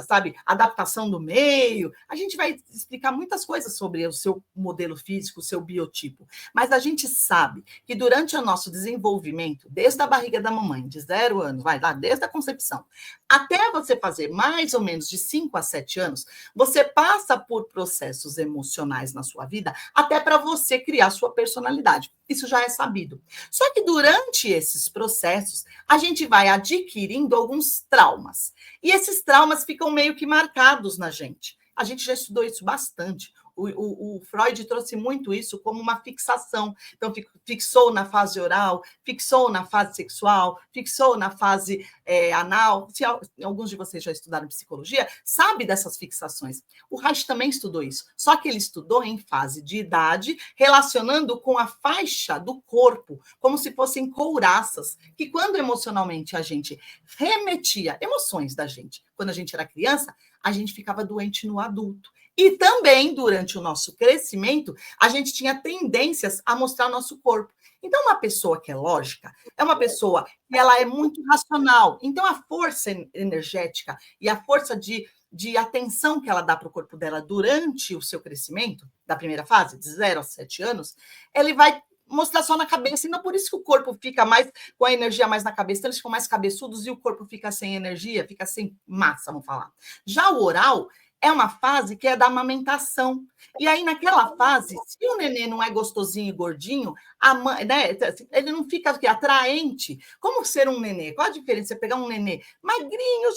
sabe, adaptação do meio? A gente vai explicar muitas coisas sobre o seu modelo físico, o seu biotipo, mas a gente sabe que durante o nosso desenvolvimento, desde a barriga da mamãe, de 0 anos, vai lá, desde a concepção, até você fazer mais ou menos de 5 a 7 anos, você passa por processos emocionais na sua vida até para você criar sua personalidade. Isso já é sabido. Só que durante esses processos, a gente vai adquirindo alguns traumas. E esses traumas ficam meio que marcados na gente. A gente já estudou isso bastante. O Freud trouxe muito isso como uma fixação. Então, fixou na fase oral, fixou na fase sexual, fixou na fase anal. Se alguns de vocês já estudaram psicologia, sabe dessas fixações. O Reich também estudou isso, só que ele estudou em fase de idade, relacionando com a faixa do corpo, como se fossem couraças, que quando emocionalmente a gente remetia emoções da gente, quando a gente era criança, a gente ficava doente no adulto. E também, durante o nosso crescimento, a gente tinha tendências a mostrar nosso corpo. Então, uma pessoa que é lógica é uma pessoa que ela é muito racional. Então, a força energética e a força de atenção que ela dá para o corpo dela durante o seu crescimento, da primeira fase, de 0 a 7 anos, ele vai mostrar só na cabeça, e não por isso que o corpo fica mais com a energia mais na cabeça, então eles ficam mais cabeçudos e o corpo fica sem energia, fica sem massa, vamos falar. Já o oral é uma fase que é da amamentação. E aí, naquela fase, se o nenê não é gostosinho e gordinho, a mãe, né, ele não fica atraente. Como ser um nenê? Qual a diferença? Você pegar um nenê magrinho,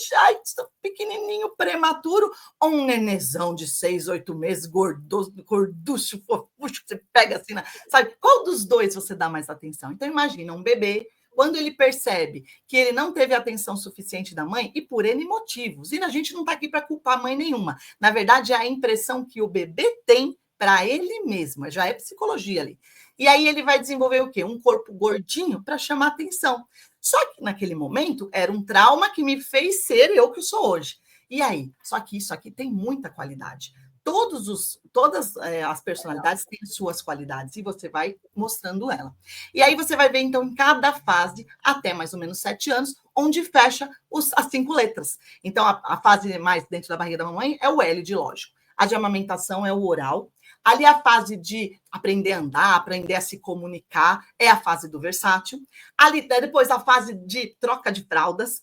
pequenininho, prematuro, ou um nenezão de 6, 8 meses, gorducho, fofucho, que você pega assim, sabe? Qual dos dois você dá mais atenção? Então, imagina um bebê, quando ele percebe que ele não teve atenção suficiente da mãe, e por N motivos, e a gente não está aqui para culpar mãe nenhuma, na verdade é a impressão que o bebê tem para ele mesmo, já é psicologia ali. E aí ele vai desenvolver o quê? Um corpo gordinho para chamar atenção. Só que naquele momento era um trauma que me fez ser eu que sou hoje. E aí? Só que isso aqui tem muita qualidade. Todas as personalidades têm suas qualidades e você vai mostrando ela. E aí você vai ver, então, em cada fase, até mais ou menos 7 anos, onde fecha as 5 letras. Então, a fase mais dentro da barriga da mamãe é o L de lógico. A de amamentação é o oral. Ali a fase de aprender a andar, aprender a se comunicar, é a fase do versátil. Ali, depois, a fase de troca de fraldas,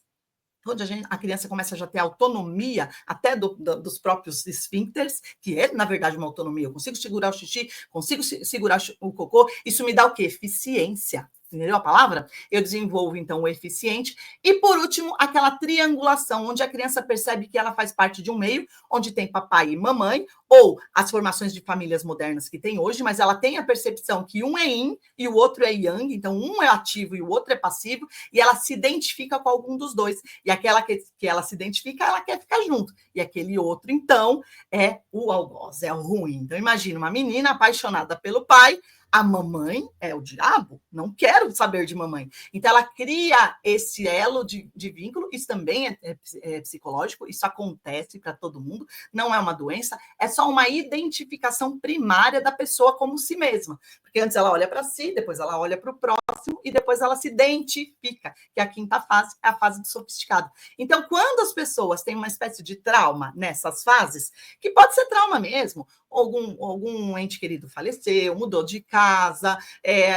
onde a criança começa a já ter autonomia até dos próprios esfíncteres, que é, na verdade, uma autonomia. Eu consigo segurar o xixi, consigo segurar o cocô. Isso me dá o quê? Eficiência. Entendeu a palavra? Eu desenvolvo, então, o eficiente. E, por último, aquela triangulação, onde a criança percebe que ela faz parte de um meio, onde tem papai e mamãe, ou as formações de famílias modernas que tem hoje, mas ela tem a percepção que um é yin e o outro é yang, então um é ativo e o outro é passivo, e ela se identifica com algum dos dois. E aquela que ela se identifica, ela quer ficar junto. E aquele outro, então, é o algoz, é o ruim. Então, imagina uma menina apaixonada pelo pai, A mamãe é o diabo, não quero saber de mamãe. Então, ela cria esse elo de vínculo, isso também é psicológico, isso acontece para todo mundo, não é uma doença, é só uma identificação primária da pessoa como si mesma. Porque antes ela olha para si, depois ela olha para o próximo e depois ela se identifica, que é a quinta fase, é a fase do sofisticado. Então, quando as pessoas têm uma espécie de trauma nessas fases, que pode ser trauma mesmo, algum ente querido faleceu, mudou de casa,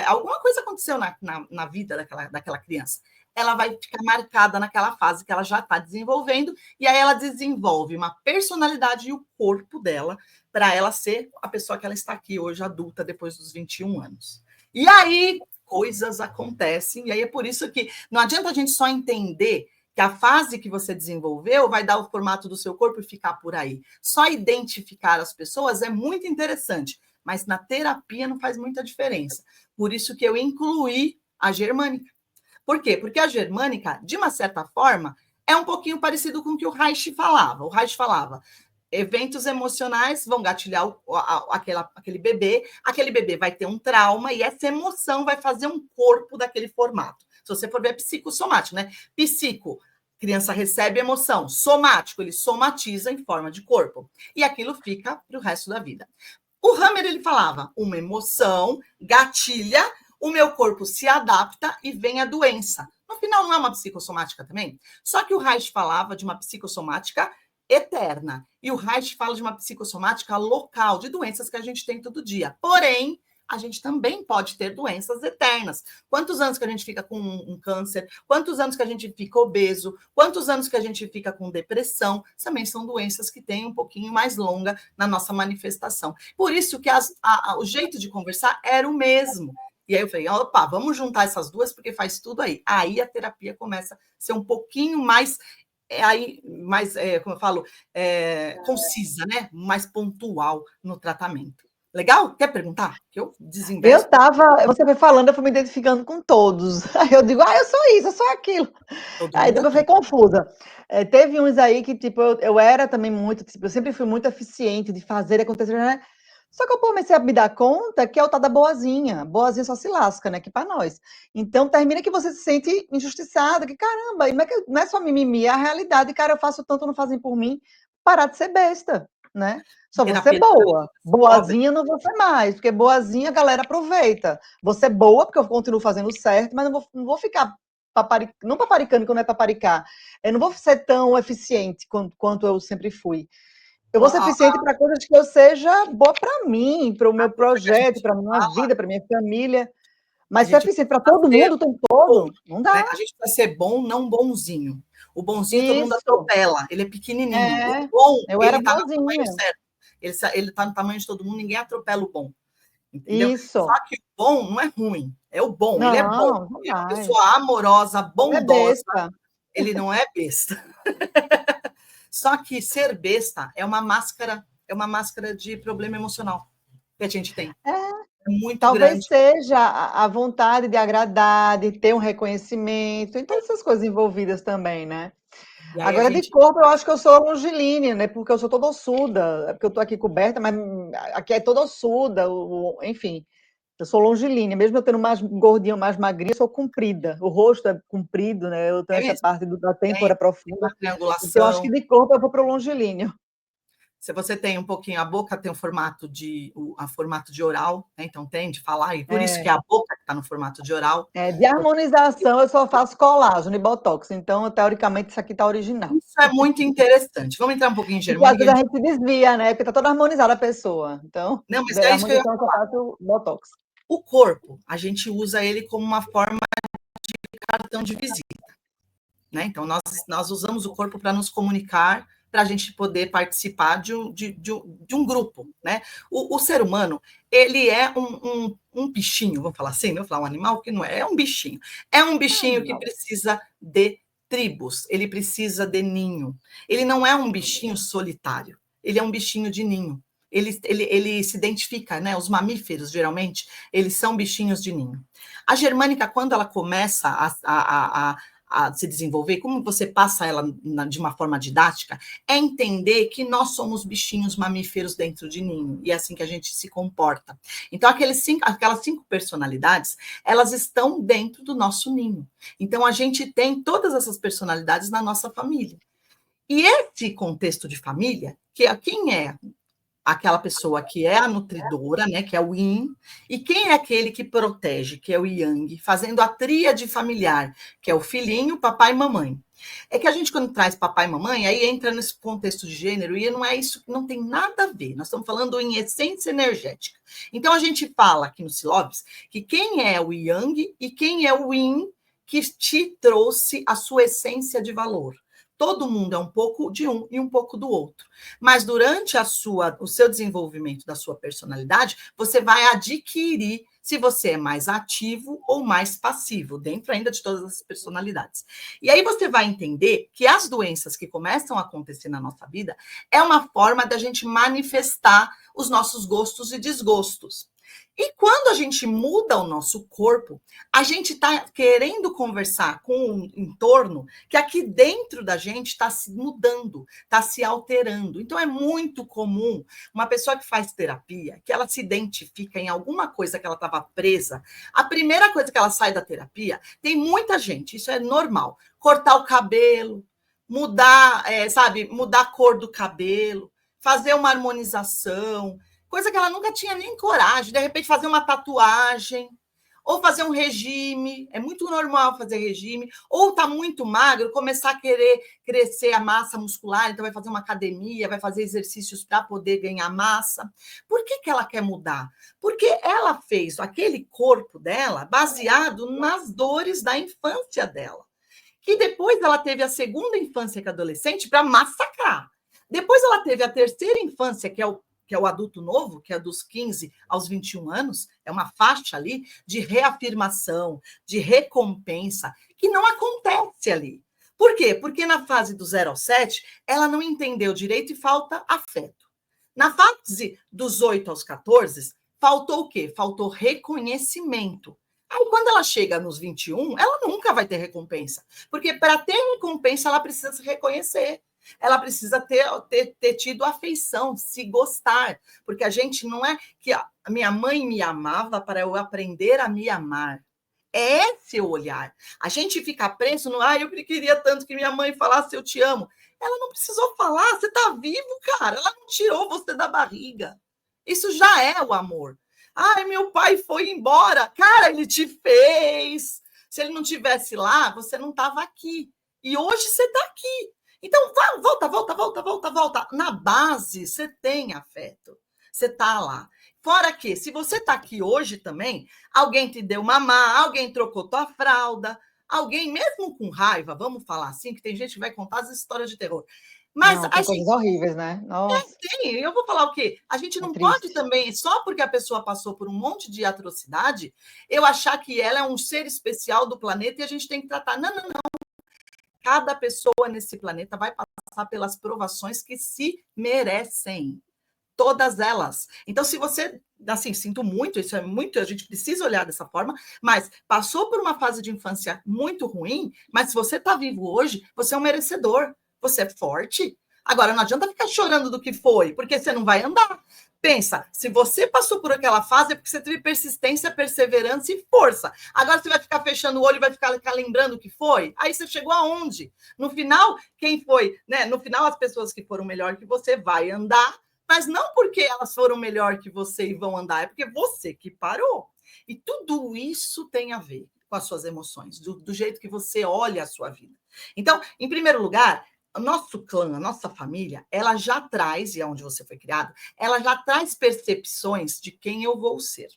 alguma coisa aconteceu na vida daquela criança, ela vai ficar marcada naquela fase que ela já está desenvolvendo, e aí ela desenvolve uma personalidade e o corpo dela para ela ser a pessoa que ela está aqui hoje, adulta, depois dos 21 anos. E aí coisas acontecem, e aí é por isso que não adianta a gente só entender que a fase que você desenvolveu vai dar o formato do seu corpo e ficar por aí. Só identificar as pessoas é muito interessante, mas na terapia não faz muita diferença. Por isso que eu incluí a germânica. Por quê? Porque a germânica, de uma certa forma, é um pouquinho parecido com o que o Reich falava. O Reich falava, eventos emocionais vão gatilhar aquele bebê vai ter um trauma e essa emoção vai fazer um corpo daquele formato. Se você for ver psicossomático, né? Psico, criança recebe emoção. Somático, ele somatiza em forma de corpo. E aquilo fica para o resto da vida. O Hammer, ele falava, uma emoção gatilha, o meu corpo se adapta e vem a doença. No final, não é uma psicossomática também? Só que o Reich falava de uma psicossomática eterna. E o Reich fala de uma psicossomática local, de doenças que a gente tem todo dia. Porém, a gente também pode ter doenças eternas. Quantos anos que a gente fica com um câncer? Quantos anos que a gente fica obeso? Quantos anos que a gente fica com depressão? Também são doenças que têm um pouquinho mais longa na nossa manifestação. Por isso que o jeito de conversar era o mesmo. E aí eu falei, opa, vamos juntar essas duas, porque faz tudo aí. Aí a terapia começa a ser um pouquinho mais como eu falo, concisa, né? Mais pontual no tratamento. Legal? Quer perguntar? Que eu desinvesto. Você foi falando, eu fui me identificando com todos. Aí eu digo, eu sou isso, eu sou aquilo. Todo Aí mundo depois eu fiquei aqui. confusa. Teve uns aí que, tipo, eu era também muito, tipo, eu sempre fui muito eficiente de fazer acontecer, né? Só que eu comecei a me dar conta que é o tal da boazinha. Boazinha só se lasca, né? Que para nós. Então termina que você se sente injustiçada, que caramba, e não é só mimimi, é a realidade, cara, eu faço tanto, não fazem por mim. Parar de ser besta, né? Só vou ser Terapia boa. pobre. Boazinha não vou ser mais, porque boazinha a galera aproveita. Vou ser boa, porque eu continuo fazendo certo, mas não vou ficar não paparicando, que não é paparicar. Eu não vou ser tão eficiente quanto eu sempre fui. Eu vou ser eficiente para coisas que eu seja boa para mim, para o meu projeto, para a minha vida, para a minha família. A Mas ser gente eficiente para precisa todo ser mundo o tempo bom, todo, não dá. né? A gente precisa ser bom, não bonzinho. O bonzinho todo mundo Isso. atropela, ele é pequenininho. O bom, Eu era ele está no tamanho boazinha. certo. Ele está no tamanho de todo mundo, ninguém atropela o bom. Entendeu? Só Isso. que o bom não é ruim, é o bom, ele é bom. Não, Ele é uma jamais. pessoa amorosa, Não é bondosa, besta. ele não é besta. Só que ser besta é uma máscara de problema emocional que a gente tem. É muito Talvez grande. seja a vontade de agradar, de ter um reconhecimento, em todas essas coisas envolvidas também, né? E aí a Agora, de gente corpo, eu acho que eu sou longilínea, né? Porque eu sou toda ossuda. É porque eu tô aqui coberta, mas aqui é toda ossuda, enfim. Eu sou longilínea. Mesmo eu tendo mais gordinha, mais magrinha, eu sou comprida. O rosto é comprido, né? Eu tenho é essa mesmo, parte da tem têmpora profunda. uma Então, eu acho que triangulação. de corpo eu vou para o longilíneo. Se você tem um pouquinho, a boca tem a formato de oral, né? Então tem de falar, e por isso que é a boca que está no formato de oral. De harmonização, eu só faço colágeno e botox. Então, teoricamente, isso aqui está original. Isso é muito interessante. Vamos entrar um pouquinho em Porque às germânica. vezes a gente se desvia, né? Porque está toda harmonizada a pessoa. Então, Não, mas a é isso que eu ia harmonização eu só falar. faço botox. O corpo, a gente usa ele como uma forma de cartão de visita. Né? Então, nós usamos o corpo para nos comunicar, para a gente poder participar de um grupo. Né? O ser humano, ele é um bichinho, vamos falar assim, vamos falar um animal, que não é, é um bichinho. É um bichinho que precisa de tribos, ele precisa de ninho. Ele não é um bichinho solitário, ele é um bichinho de ninho. Ele se identifica, né? Os mamíferos, geralmente, eles são bichinhos de ninho. A germânica, quando ela começa a se desenvolver, como você passa ela de uma forma didática, é entender que nós somos bichinhos mamíferos dentro de ninho, e é assim que a gente se comporta. Então, aquelas 5 personalidades, elas estão dentro do nosso ninho. Então, a gente tem todas essas personalidades na nossa família. E esse contexto de família, que é quem é aquela pessoa que é a nutridora, né, que é o yin, e quem é aquele que protege, que é o yang, fazendo a tríade familiar, que é o filhinho, papai e mamãe. É que a gente, quando traz papai e mamãe, aí entra nesse contexto de gênero, e não é isso, não tem nada a ver. Nós estamos falando em essência energética. Então, a gente fala aqui no Silobs que quem é o yang e quem é o yin que te trouxe a sua essência de valor. Todo mundo é um pouco de um e um pouco do outro. Mas durante o seu desenvolvimento da sua personalidade, você vai adquirir se você é mais ativo ou mais passivo, dentro ainda de todas as personalidades. E aí você vai entender que as doenças que começam a acontecer na nossa vida é uma forma da gente manifestar os nossos gostos e desgostos. E quando a gente muda o nosso corpo, a gente está querendo conversar com o entorno que aqui dentro da gente está se mudando, está se alterando. Então, é muito comum uma pessoa que faz terapia, que ela se identifica em alguma coisa que ela estava presa, a primeira coisa que ela sai da terapia, tem muita gente, isso é normal, cortar o cabelo, mudar, sabe, mudar a cor do cabelo, fazer uma harmonização, coisa que ela nunca tinha nem coragem, de repente fazer uma tatuagem, ou fazer um regime, é muito normal fazer regime, ou está muito magro, começar a querer crescer a massa muscular, então vai fazer uma academia, vai fazer exercícios para poder ganhar massa. Por que ela quer mudar? Porque ela fez aquele corpo dela baseado nas dores da infância dela, que depois ela teve a segunda infância que é adolescente para massacrar. Depois ela teve a terceira infância, que é o adulto novo, que é dos 15 aos 21 anos, é uma faixa ali de reafirmação, de recompensa, que não acontece ali. Por quê? Porque na fase do 0 ao 7, ela não entendeu direito e falta afeto. Na fase dos 8 aos 14, faltou o quê? Faltou reconhecimento. Aí, quando ela chega nos 21, ela nunca vai ter recompensa. Porque para ter recompensa, ela precisa se reconhecer. Ela precisa ter tido afeição, se gostar. Porque a gente não é que a minha mãe me amava para eu aprender a me amar. É esse o olhar. A gente fica preso no, eu queria tanto que minha mãe falasse eu te amo. Ela não precisou falar, você está vivo, cara. Ela não tirou você da barriga. Isso já é o amor. Meu pai foi embora. Cara, ele te fez. Se ele não tivesse lá, você não estava aqui. E hoje você está aqui. Então, volta. Na base, você tem afeto. Você está lá. Fora que, se você está aqui hoje também, alguém te deu mamar, alguém trocou tua fralda, alguém, mesmo com raiva, vamos falar assim, que tem gente que vai contar as histórias de terror. Mas não, tem coisas horríveis, né? Nossa. Tem, eu vou falar o quê? A gente não pode também, só porque a pessoa passou por um monte de atrocidade, eu achar que ela é um ser especial do planeta e a gente tem que tratar. Não. Cada pessoa nesse planeta vai passar pelas provações que se merecem. Todas elas. Então, se você, assim, sinto muito, isso é muito, a gente precisa olhar dessa forma, mas passou por uma fase de infância muito ruim, mas se você está vivo hoje, você é um merecedor, você é forte. Agora, não adianta ficar chorando do que foi, porque você não vai andar. Pensa, se você passou por aquela fase é porque você teve persistência, perseverança e força. Agora você vai ficar fechando o olho e vai ficar lembrando o que foi? Aí você chegou aonde? No final, quem foi, né? No final, as pessoas que foram melhor que você vai andar, mas não porque elas foram melhor que você e vão andar, é porque você que parou. E tudo isso tem a ver com as suas emoções, do jeito que você olha a sua vida. Então, em primeiro lugar, o nosso clã, a nossa família, ela já traz, e é onde você foi criado, ela já traz percepções de quem eu vou ser.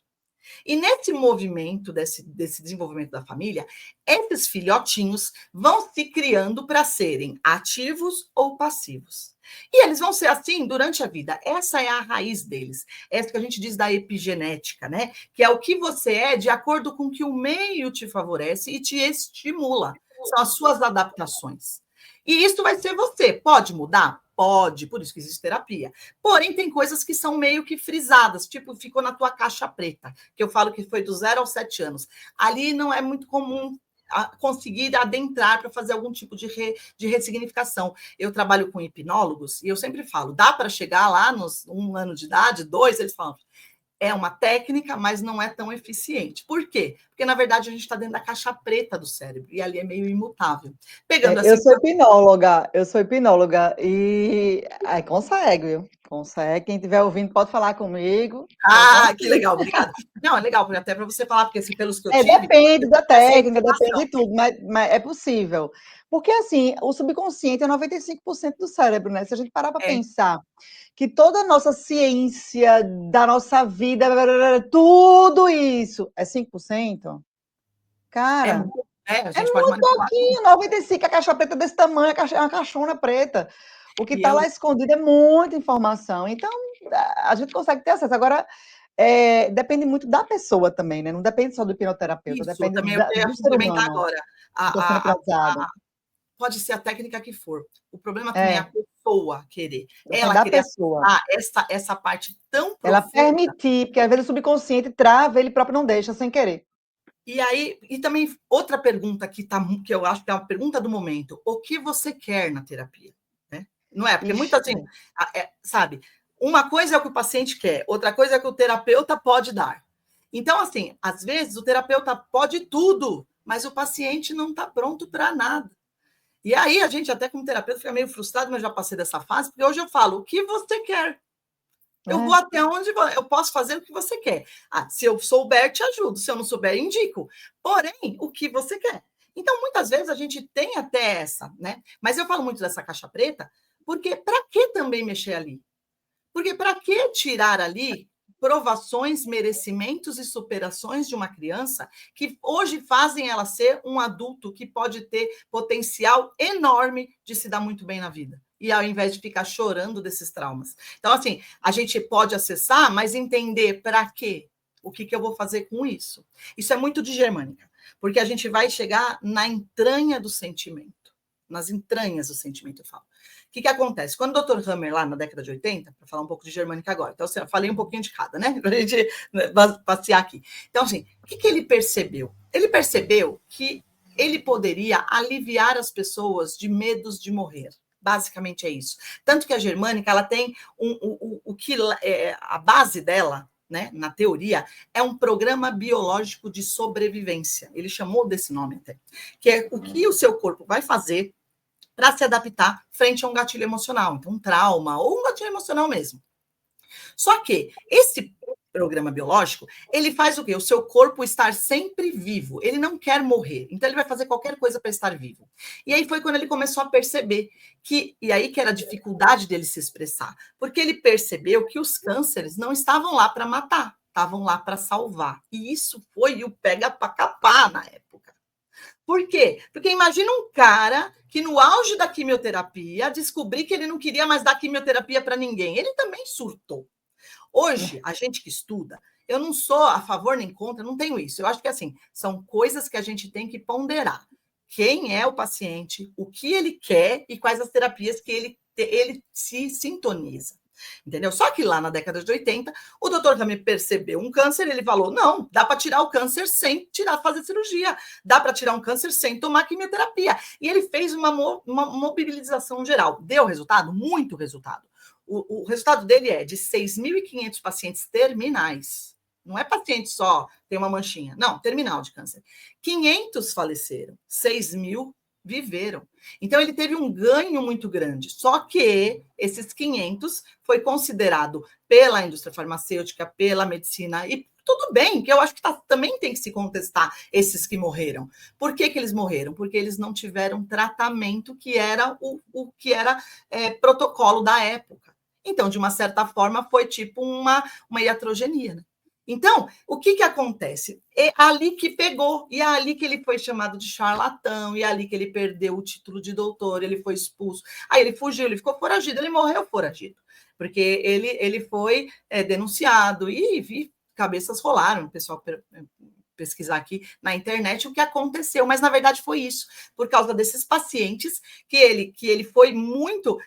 E nesse movimento, desse desenvolvimento da família, esses filhotinhos vão se criando para serem ativos ou passivos. E eles vão ser assim durante a vida. Essa é a raiz deles. Essa que a gente diz da epigenética, né? Que é o que você é de acordo com o que o meio te favorece e te estimula. São as suas adaptações. E isso vai ser você. Pode mudar? Pode, por isso que existe terapia. Porém, tem coisas que são meio que frisadas, tipo, ficou na tua caixa preta, que eu falo que foi do 0 aos 7 anos. Ali não é muito comum conseguir adentrar para fazer algum tipo de ressignificação. Eu trabalho com hipnólogos e eu sempre falo, dá para chegar lá nos 1 ano de idade, 2, eles falam, é uma técnica, mas não é tão eficiente. Por quê? Porque, na verdade, a gente está dentro da caixa preta do cérebro, e ali é meio imutável. Pegando Eu assim. sou hipnóloga e aí consegue, viu? Consegue. Quem estiver ouvindo pode falar comigo. Que legal, obrigada. Não, é legal, até para você falar, porque assim, pelos que eu tive, Depende da essa é a técnica, depende informação. de tudo, mas é possível. Porque, assim, o subconsciente é 95% do cérebro, né? Se a gente parar para pensar que toda a nossa ciência da nossa vida, tudo isso é 5%, É cara, muito, a é gente pode muito manipular tudo. pouquinho. 95%, a caixa preta é desse tamanho, é uma caixona preta. O que E está eu, lá escondido é muita informação. Então, a gente consegue ter acesso. Agora, depende muito da pessoa também, né? Não depende só do hipnoterapeuta, isso, depende também eu ia do ser complementar humano agora. que está sendo hipnotizado. Pode ser a técnica que for. O problema também é a É, pessoa querer. depende Ela da querer pessoa. acessar essa parte tão Ela profunda. permitir, porque às vezes o subconsciente trava, ele próprio não deixa, sem querer. E aí, e também outra pergunta que eu acho que é uma pergunta do momento: o que você quer na terapia? Né? Não é? Porque muita Ixi, gente, sabe, uma coisa é o que o paciente quer, outra coisa é o que o terapeuta pode dar. Então, assim, às vezes o terapeuta pode tudo, mas o paciente não está pronto para nada. E aí a gente, até como terapeuta, fica meio frustrado, mas já passei dessa fase, porque hoje eu falo: o que você quer? Eu vou né? até onde eu posso fazer o que você quer. Se eu souber, te ajudo. Se eu não souber, indico. Porém, o que você quer. Então, muitas vezes a gente tem até essa, né? Mas eu falo muito dessa caixa preta, porque para que também mexer ali? Porque para que tirar ali provações, merecimentos e superações de uma criança que hoje fazem ela ser um adulto que pode ter potencial enorme de se dar muito bem na vida? E ao invés de ficar chorando desses traumas. Então, assim, a gente pode acessar, mas entender para quê? O que eu vou fazer com isso? Isso é muito de germânica, porque a gente vai chegar na entranha do sentimento. Nas entranhas do sentimento, eu falo. O que acontece? Quando o Dr. Hammer, lá na década de 80, para falar um pouco de germânica agora, então, assim, eu falei um pouquinho de cada, né? Para a gente passear aqui. Então, assim, o que ele percebeu? Ele percebeu que ele poderia aliviar as pessoas de medos de morrer. Basicamente é isso. Tanto que a germânica, ela tem o que a base dela, né, na teoria, é um programa biológico de sobrevivência. Ele chamou desse nome até, que é o que o seu corpo vai fazer para se adaptar frente a um gatilho emocional, então um trauma ou um gatilho emocional mesmo. Só que esse programa biológico, ele faz o quê? O seu corpo estar sempre vivo. Ele não quer morrer. Então ele vai fazer qualquer coisa para estar vivo. E aí foi quando ele começou a perceber e aí que era a dificuldade dele se expressar, porque ele percebeu que os cânceres não estavam lá para matar, estavam lá para salvar. E isso foi o pega para capar na época. Por quê? Porque imagina um cara que no auge da quimioterapia descobrir que ele não queria mais dar quimioterapia para ninguém. Ele também surtou. Hoje, a gente que estuda, eu não sou a favor nem contra, não tenho isso. Eu acho que assim, são coisas que a gente tem que ponderar. Quem é o paciente, o que ele quer e quais as terapias que ele se sintoniza. Entendeu? Só que lá na década de 80, o doutor também percebeu um câncer, ele falou: não, dá para tirar o câncer sem fazer cirurgia, dá para tirar um câncer sem tomar quimioterapia. E ele fez uma mobilização geral. Deu resultado? Muito resultado. O resultado dele é de 6.500 pacientes terminais. Não é paciente só, tem uma manchinha. Não, terminal de câncer. 500 faleceram, 6.000 viveram. Então, ele teve um ganho muito grande. Só que esses 500 foi considerado pela indústria farmacêutica, pela medicina, e tudo bem, que eu acho que também tem que se contestar esses que morreram. Por que eles morreram? Porque eles não tiveram tratamento que era o que era protocolo da época. Então, de uma certa forma, foi tipo uma iatrogenia, né? Então, o que acontece? É ali que pegou, e é ali que ele foi chamado de charlatão, e é ali que ele perdeu o título de doutor, ele foi expulso. Aí ele fugiu, ele ficou foragido, ele morreu foragido, porque ele foi denunciado, e cabeças rolaram, o pessoal pesquisar aqui na internet o que aconteceu, mas na verdade foi isso, por causa desses pacientes que ele foi muito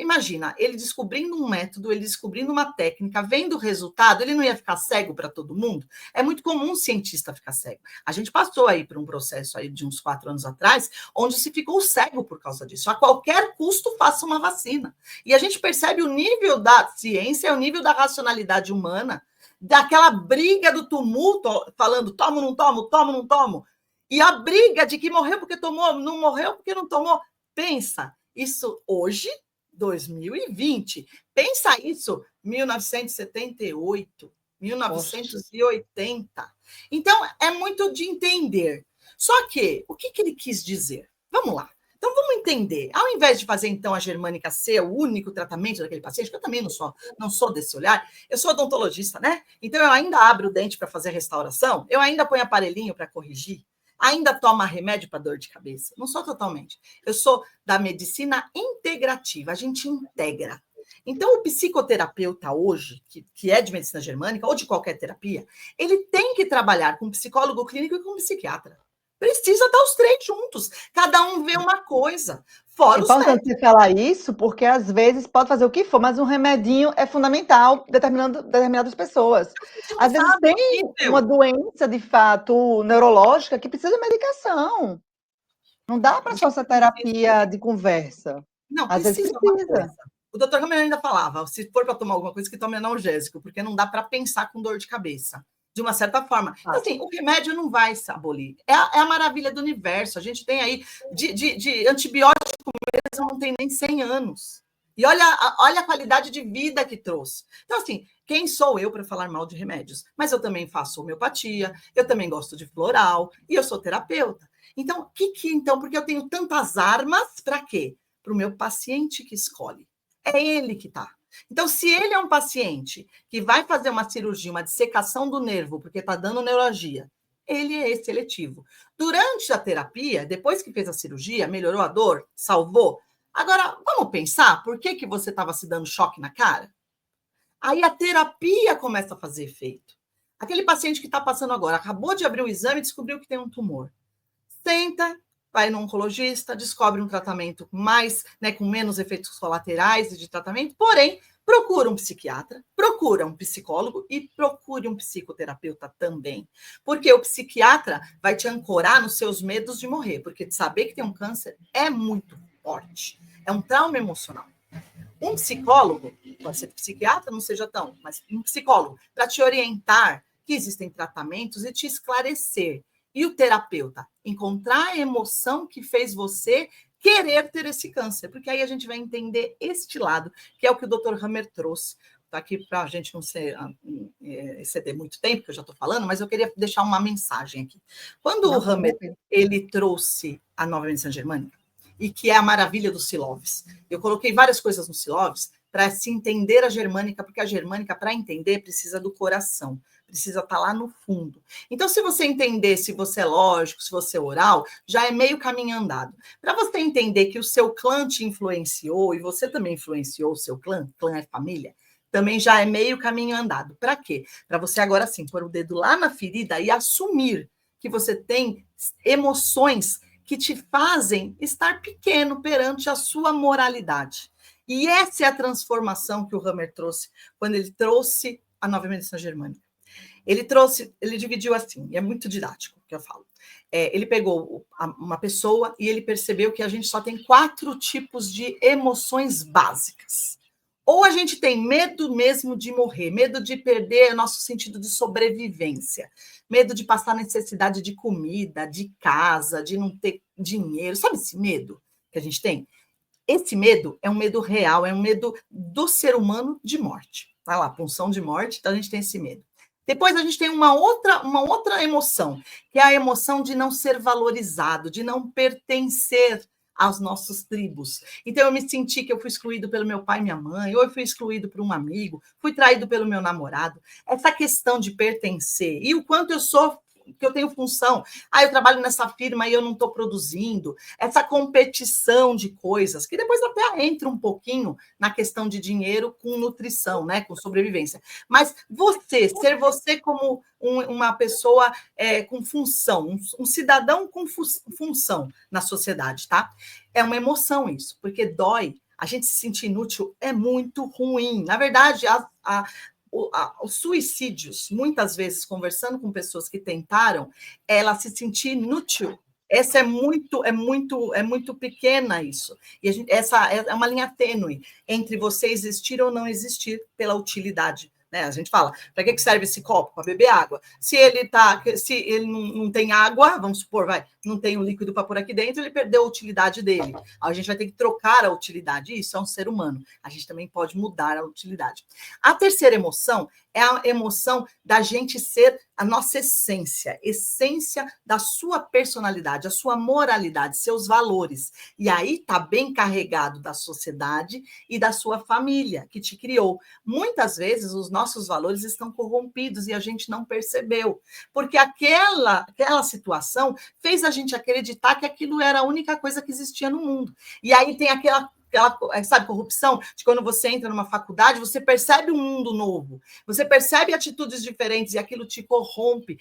Imagina, ele descobrindo um método, ele descobrindo uma técnica, vendo o resultado, ele não ia ficar cego para todo mundo? É muito comum um cientista ficar cego. A gente passou aí por um processo aí de uns 4 anos atrás, onde se ficou cego por causa disso. A qualquer custo, faça uma vacina. E a gente percebe o nível da ciência, o nível da racionalidade humana, daquela briga do tumulto, falando tomo, não tomo, tomo, não tomo. E a briga de que morreu porque tomou, não morreu porque não tomou. Pensa, isso hoje 2020. Pensa isso, 1978, 1980. Então, é muito de entender. Só que, o que ele quis dizer? Vamos lá. Então, vamos entender. Ao invés de fazer, então, a germânica ser o único tratamento daquele paciente, que eu também não sou desse olhar, eu sou odontologista, né? Então, eu ainda abro o dente para fazer restauração, eu ainda ponho aparelhinho para corrigir, ainda toma remédio para dor de cabeça. Não sou totalmente. Eu sou da medicina integrativa, a gente integra. Então, o psicoterapeuta hoje, que é de medicina germânica, ou de qualquer terapia, ele tem que trabalhar com psicólogo clínico e com psiquiatra. Precisa estar os 3 juntos. Cada um vê uma coisa. É Fora os importante médicos. você falar isso, porque às vezes pode fazer o que for, mas um remedinho é fundamental determinando determinadas pessoas. A gente não Às vezes sabe, é tem uma horrível. doença, de fato, neurológica que precisa de medicação. Não dá A para só gente ser precisa. terapia de conversa. Não, Às vezes precisa uma precisa. coisa. O doutor Hammer ainda falava, se for para tomar alguma coisa, que tome analgésico, porque não dá para pensar com dor de cabeça, de uma certa forma. Então, Ah, assim, o remédio não vai se abolir. É a maravilha do universo. A gente tem aí, de antibiótico mesmo, não tem nem 100 anos. E olha a qualidade de vida que trouxe. Então, assim, quem sou eu para falar mal de remédios? Mas eu também faço homeopatia, eu também gosto de floral, e eu sou terapeuta. Então, então, porque eu tenho tantas armas, para quê? Para o meu paciente que escolhe. É ele que está. Então, se ele é um paciente que vai fazer uma cirurgia, uma dissecação do nervo, porque está dando neuralgia, ele é esse seletivo. Durante a terapia, depois que fez a cirurgia, melhorou a dor, salvou. Agora, vamos pensar por que você estava se dando choque na cara? Aí a terapia começa a fazer efeito. Aquele paciente que está passando agora, acabou de abrir o exame e descobriu que tem um tumor. Senta, vai no oncologista, descobre um tratamento mais, né, com menos efeitos colaterais de tratamento, porém, procura um psiquiatra, procura um psicólogo e procure um psicoterapeuta também. Porque o psiquiatra vai te ancorar nos seus medos de morrer, porque saber que tem um câncer é muito forte, é um trauma emocional. Um psicólogo, pode ser psiquiatra, não seja tão, mas um psicólogo, para te orientar que existem tratamentos e te esclarecer. E o terapeuta, encontrar a emoção que fez você querer ter esse câncer, porque aí a gente vai entender este lado, que é o que o Dr. Hammer trouxe. Está aqui para a gente não exceder muito tempo, que eu já estou falando, mas eu queria deixar uma mensagem aqui. Quando não, o fica Hammer tranquilo. ele trouxe a nova medicina germânica, e que é a maravilha dos Siloves. Eu coloquei várias coisas no Siloves para se entender a germânica, porque a germânica, para entender, precisa do coração, precisa estar lá no fundo. Então, se você entender se você é lógico, se você é oral, já é meio caminho andado. Para você entender que o seu clã te influenciou e você também influenciou o seu clã é família, também já é meio caminho andado. Para quê? Para você agora sim pôr o dedo lá na ferida e assumir que você tem emoções que te fazem estar pequeno perante a sua moralidade. E essa é a transformação que o Hammer trouxe quando ele trouxe a nova medicina germânica. Ele dividiu assim, e é muito didático o que eu falo. Ele pegou uma pessoa e ele percebeu que a gente só tem 4 tipos de emoções básicas. Ou a gente tem medo mesmo de morrer, medo de perder nosso sentido de sobrevivência, medo de passar necessidade de comida, de casa, de não ter dinheiro. Sabe esse medo que a gente tem? Esse medo é um medo real, é um medo do ser humano de morte. Tá lá, punção de morte, então a gente tem esse medo. Depois a gente tem uma outra emoção, que é a emoção de não ser valorizado, de não pertencer aos nossos tribos. Então eu me senti que eu fui excluído pelo meu pai e minha mãe, ou eu fui excluído por um amigo, fui traído pelo meu namorado. Essa questão de pertencer e o quanto eu sou que eu tenho função. Eu trabalho nessa firma e eu não estou produzindo. Essa competição de coisas, que depois até entra um pouquinho na questão de dinheiro com nutrição, né, com sobrevivência. Mas ser você como uma pessoa com função, um cidadão com função na sociedade, tá? É uma emoção isso, porque dói. A gente se sentir inútil é muito ruim. Na verdade, os suicídios, muitas vezes, conversando com pessoas que tentaram, ela se sentir inútil. Essa é muito pequena isso. E essa é uma linha tênue entre você existir ou não existir pela utilidade. Né? A gente fala, para que serve esse copo? Para beber água. Se ele não tem água, vamos supor, não tem um líquido para pôr aqui dentro, ele perdeu a utilidade dele. A gente vai ter que trocar a utilidade. Isso é um ser humano. A gente também pode mudar a utilidade. A terceira emoção é a emoção da gente ser a nossa essência da sua personalidade, a sua moralidade, seus valores. E aí está bem carregado da sociedade e da sua família que te criou. Muitas vezes os nossos valores estão corrompidos e a gente não percebeu, porque aquela situação fez a gente acreditar que aquilo era a única coisa que existia no mundo. E aí tem aquela sabe, corrupção, de quando você entra numa faculdade, você percebe um mundo novo, você percebe atitudes diferentes e aquilo te corrompe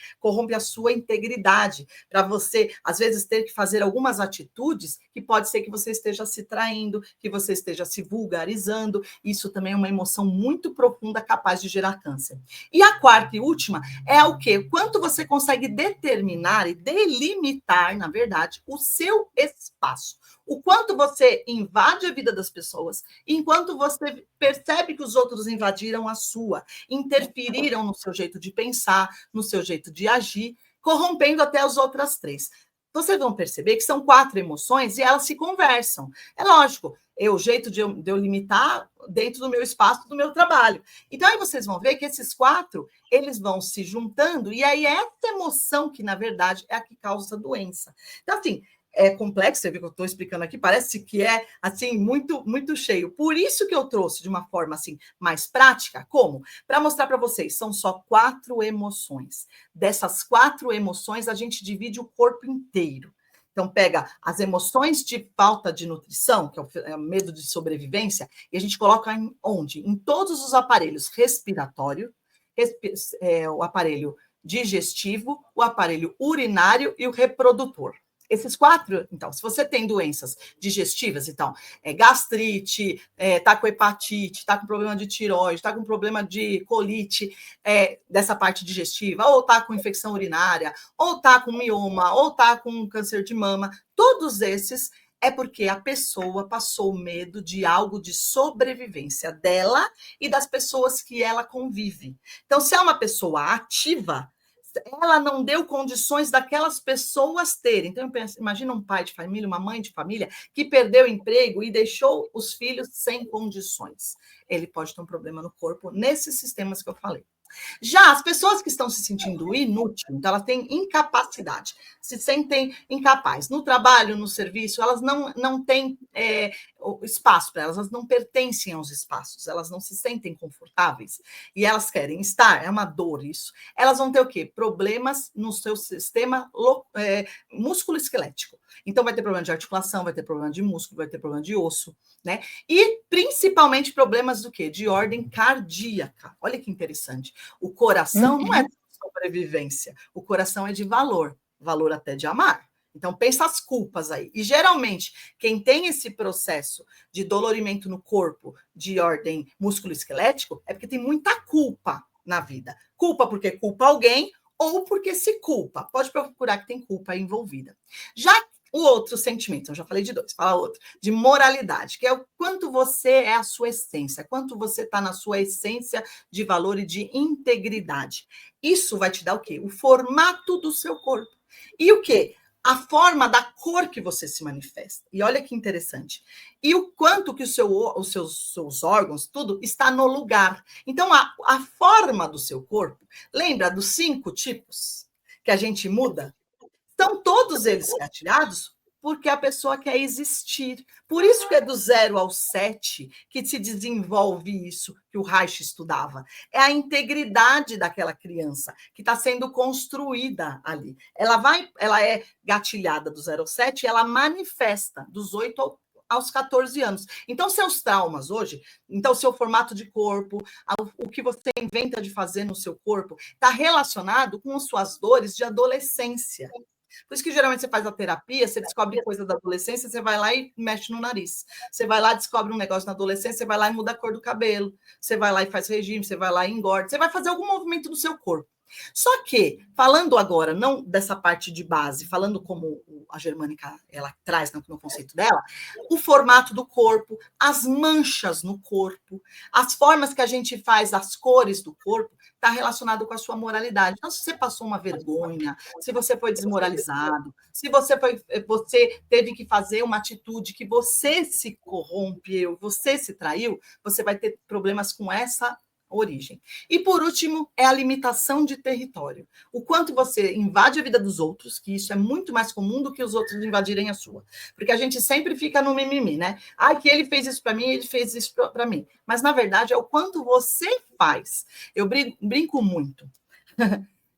a sua integridade, para você, às vezes, ter que fazer algumas atitudes que pode ser que você esteja se traindo, que você esteja se vulgarizando, isso também é uma emoção muito profunda capaz de gerar câncer. E a quarta e última é o quê? Quanto você consegue determinar e delimitar, na verdade, o seu espaço. O quanto você invade a vida das pessoas, enquanto você percebe que os outros invadiram a sua, interferiram no seu jeito de pensar, no seu jeito de agir, corrompendo até as outras três. Vocês vão perceber que são 4 emoções e elas se conversam. É lógico, é o jeito de eu limitar dentro do meu espaço, do meu trabalho. Então, aí vocês vão ver que esses 4, eles vão se juntando, e aí é essa emoção que, na verdade, é a que causa a doença. Então, assim, é complexo, você vê que eu estou explicando aqui, parece que é assim muito muito cheio. Por isso que eu trouxe de uma forma assim mais prática, como? Para mostrar para vocês, são só 4 emoções. Dessas 4 emoções, a gente divide o corpo inteiro. Então, pega as emoções de falta de nutrição, que é o medo de sobrevivência, e a gente coloca em onde? Em todos os aparelhos respiratório, o aparelho digestivo, o aparelho urinário e o reprodutor. Esses 4, então, se você tem doenças digestivas, então, gastrite, tá com hepatite, tá com problema de tireoide, tá com problema de colite, dessa parte digestiva, ou tá com infecção urinária, ou tá com mioma, ou tá com câncer de mama, todos esses é porque a pessoa passou medo de algo de sobrevivência dela e das pessoas que ela convive. Então, se é uma pessoa ativa, ela não deu condições daquelas pessoas terem. Então, imagina um pai de família, uma mãe de família, que perdeu o emprego e deixou os filhos sem condições. Ele pode ter um problema no corpo nesses sistemas que eu falei. Já as pessoas que estão se sentindo inúteis, então elas têm incapacidade, se sentem incapazes. No trabalho, no serviço, elas não têm espaço para elas não pertencem aos espaços, elas não se sentem confortáveis e elas querem estar, é uma dor isso. Elas vão ter o quê? Problemas no seu sistema músculo-esquelético. Então, vai ter problema de articulação, vai ter problema de músculo, vai ter problema de osso, né? E principalmente problemas do quê? De ordem cardíaca. Olha que interessante. O coração não é de sobrevivência, o coração é de valor, valor até de amar. Então, pensa as culpas aí. E, geralmente, quem tem esse processo de dolorimento no corpo de ordem músculo-esquelético é porque tem muita culpa na vida. Culpa porque culpa alguém ou porque se culpa. Pode procurar que tem culpa envolvida. Já o outro sentimento, eu já falei de 2, fala outro, de moralidade, que é o quanto você é a sua essência, quanto você está na sua essência de valor e de integridade. Isso vai te dar o quê? O formato do seu corpo. E o quê? A forma da cor que você se manifesta. E olha que interessante. E o quanto que os seus órgãos, tudo, está no lugar. Então, a forma do seu corpo, lembra dos 5 tipos que a gente muda? Estão todos eles gatilhados porque a pessoa quer existir. Por isso que é do 0 ao 7 que se desenvolve isso que o Reich estudava. É a integridade daquela criança que está sendo construída ali. Ela é gatilhada do 0 ao 7 e ela manifesta dos 8 aos 14 anos. Então, seus traumas hoje, então, seu formato de corpo, o que você inventa de fazer no seu corpo, está relacionado com suas dores de adolescência. Por isso que geralmente você faz a terapia, você descobre coisa da adolescência, você vai lá e mexe no nariz. Você vai lá, descobre um negócio na adolescência, você vai lá e muda a cor do cabelo. Você vai lá e faz regime, você vai lá e engorda. Você vai fazer algum movimento no seu corpo. Só que, falando agora, não dessa parte de base, falando como a Germânica ela traz no conceito dela, o formato do corpo, as manchas no corpo, as formas que a gente faz, as cores do corpo, está relacionado com a sua moralidade. Então, se você passou uma vergonha, se você foi desmoralizado, se você teve que fazer uma atitude que você se corrompeu, você se traiu, você vai ter problemas com essa origem. E, por último, é a limitação de território. O quanto você invade a vida dos outros, que isso é muito mais comum do que os outros invadirem a sua. Porque a gente sempre fica no mimimi, né? Ai, que ele fez isso para mim, ele fez isso para mim. Mas, na verdade, é o quanto você faz. Eu brinco muito.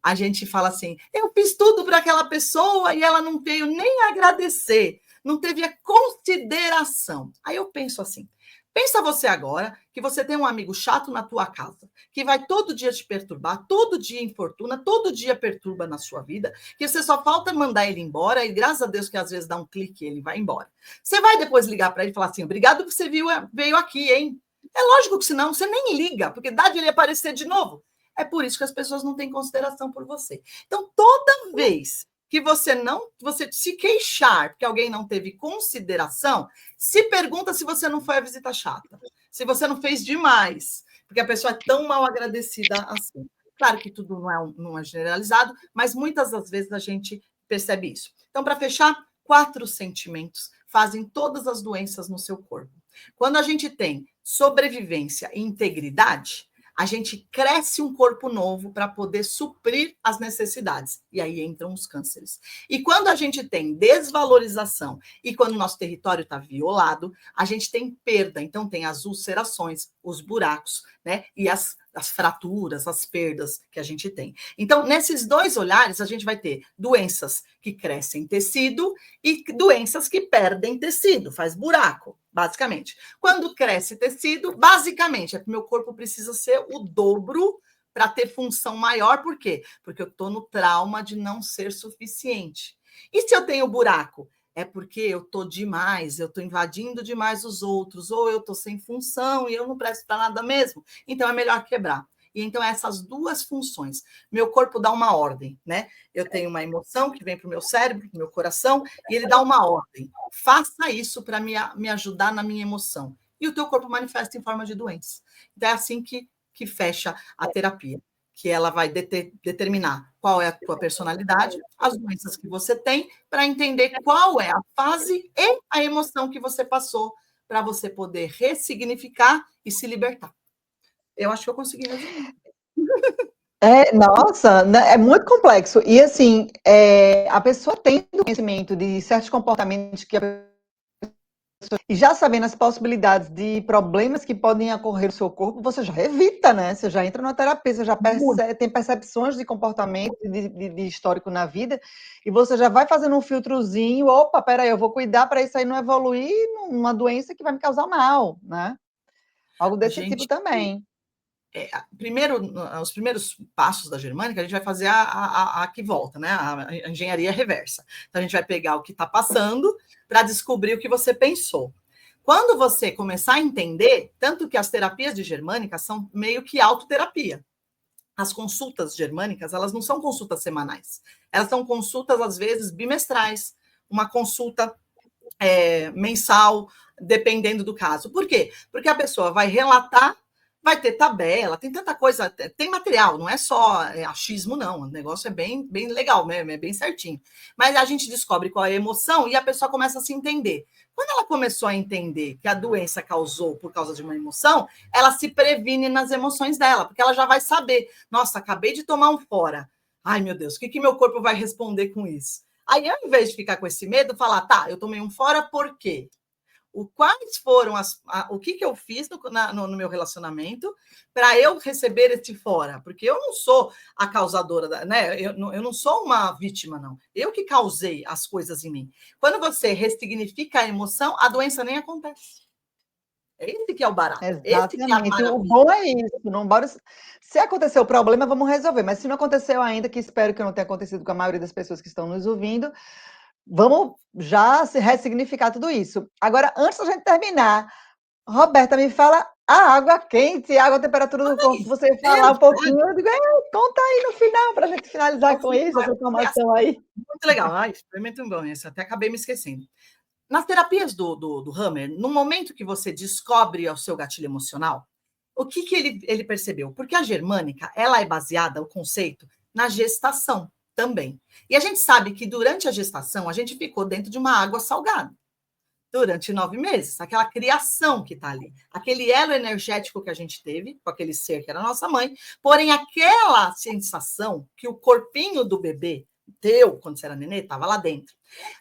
A gente fala assim, eu fiz tudo para aquela pessoa e ela não veio nem agradecer, não teve a consideração. Aí eu penso assim, pensa você agora que você tem um amigo chato na tua casa, que vai todo dia te perturbar, todo dia infortuna, todo dia perturba na sua vida, que você só falta mandar ele embora e graças a Deus que às vezes dá um clique e ele vai embora. Você vai depois ligar para ele e falar assim, obrigado que você veio aqui, hein? É lógico que senão você nem liga, porque dá de ele aparecer de novo. É por isso que as pessoas não têm consideração por você. Então, toda vez que você se queixar porque alguém não teve consideração, se pergunta se você não foi a visita chata, se você não fez demais, porque a pessoa é tão mal agradecida assim. Claro que tudo não é generalizado, mas muitas das vezes a gente percebe isso. Então, para fechar, 4 sentimentos fazem todas as doenças no seu corpo. Quando a gente tem sobrevivência e integridade, a gente cresce um corpo novo para poder suprir as necessidades. E aí entram os cânceres. E quando a gente tem desvalorização e quando o nosso território está violado, a gente tem perda. Então, tem as ulcerações, os buracos, né? E as fraturas, as perdas que a gente tem. Então, nesses 2 olhares, a gente vai ter doenças que crescem tecido e doenças que perdem tecido, faz buraco, basicamente. Quando cresce tecido, basicamente, é que meu corpo precisa ser o dobro para ter função maior. Por quê? Porque eu estou no trauma de não ser suficiente. E se eu tenho buraco? É porque eu estou demais, eu estou invadindo demais os outros, ou eu estou sem função e eu não presto para nada mesmo. Então, é melhor quebrar. E então, essas 2 funções. Meu corpo dá uma ordem, né? Eu tenho uma emoção que vem para o meu cérebro, para o meu coração, e ele dá uma ordem. Faça isso para me ajudar na minha emoção. E o teu corpo manifesta em forma de doença. Então, é assim que fecha a terapia, que ela vai determinar qual é a tua personalidade, as doenças que você tem, para entender qual é a fase e a emoção que você passou, para você poder ressignificar e se libertar. Eu acho que eu consegui resumir. Nossa, né, é muito complexo. E assim, a pessoa tem conhecimento de certos comportamentos que e já sabendo as possibilidades de problemas que podem ocorrer no seu corpo, você já evita, né? Você já entra na terapia, você já tem percepções de comportamento, de histórico na vida, e você já vai fazendo um filtrozinho, opa, peraí, eu vou cuidar para isso aí não evoluir numa doença que vai me causar mal, né? Algo desse tipo também. Primeiro, os primeiros passos da Germânica, a gente vai fazer a que volta, né? A engenharia reversa. Então, a gente vai pegar o que está passando para descobrir o que você pensou. Quando você começar a entender, tanto que as terapias de Germânica são meio que autoterapia. As consultas germânicas, elas não são consultas semanais. Elas são consultas, às vezes, bimestrais. Uma consulta mensal, dependendo do caso. Por quê? Porque a pessoa vai relatar, vai ter tabela, tem tanta coisa, tem material, não é só achismo, não. O negócio é bem, bem legal, né? É bem certinho. Mas a gente descobre qual é a emoção e a pessoa começa a se entender. Quando ela começou a entender que a doença causou por causa de uma emoção, ela se previne nas emoções dela, porque ela já vai saber, nossa, acabei de tomar um fora. Ai, meu Deus, o que meu corpo vai responder com isso? Aí, ao invés de ficar com esse medo, falar, tá, eu tomei um fora por quê? Quais foram o que eu fiz no meu relacionamento para eu receber esse fora? Porque eu não sou a causadora, né? Eu não sou uma vítima, não. Eu que causei as coisas em mim. Quando você ressignifica a emoção, a doença nem acontece. Esse que é o barato, esse que é a Exatamente. O maravilha. bom é isso, não bora se acontecer o problema, vamos resolver, mas se não aconteceu ainda, que espero que não tenha acontecido com a maioria das pessoas que estão nos ouvindo, vamos já se ressignificar tudo isso. Agora, antes da gente terminar, Roberta, me fala a água quente, a água, a temperatura do corpo, Ai, você ia falar um verdade. pouquinho, eu digo: conta aí no final para a gente finalizar com isso, essa informação aí". Muito legal. Ai, foi muito bom isso, até acabei me esquecendo. Nas terapias do Hammer, no momento que você descobre o seu gatilho emocional, o que que ele percebeu? Porque a germânica, ela é baseada, o conceito, na gestação também. E a gente sabe que durante a gestação, a gente ficou dentro de uma água salgada durante 9 meses, aquela criação que está ali, aquele elo energético que a gente teve com aquele ser que era a nossa mãe, porém aquela sensação que o corpinho do bebê teu, quando você era nenê, estava lá dentro.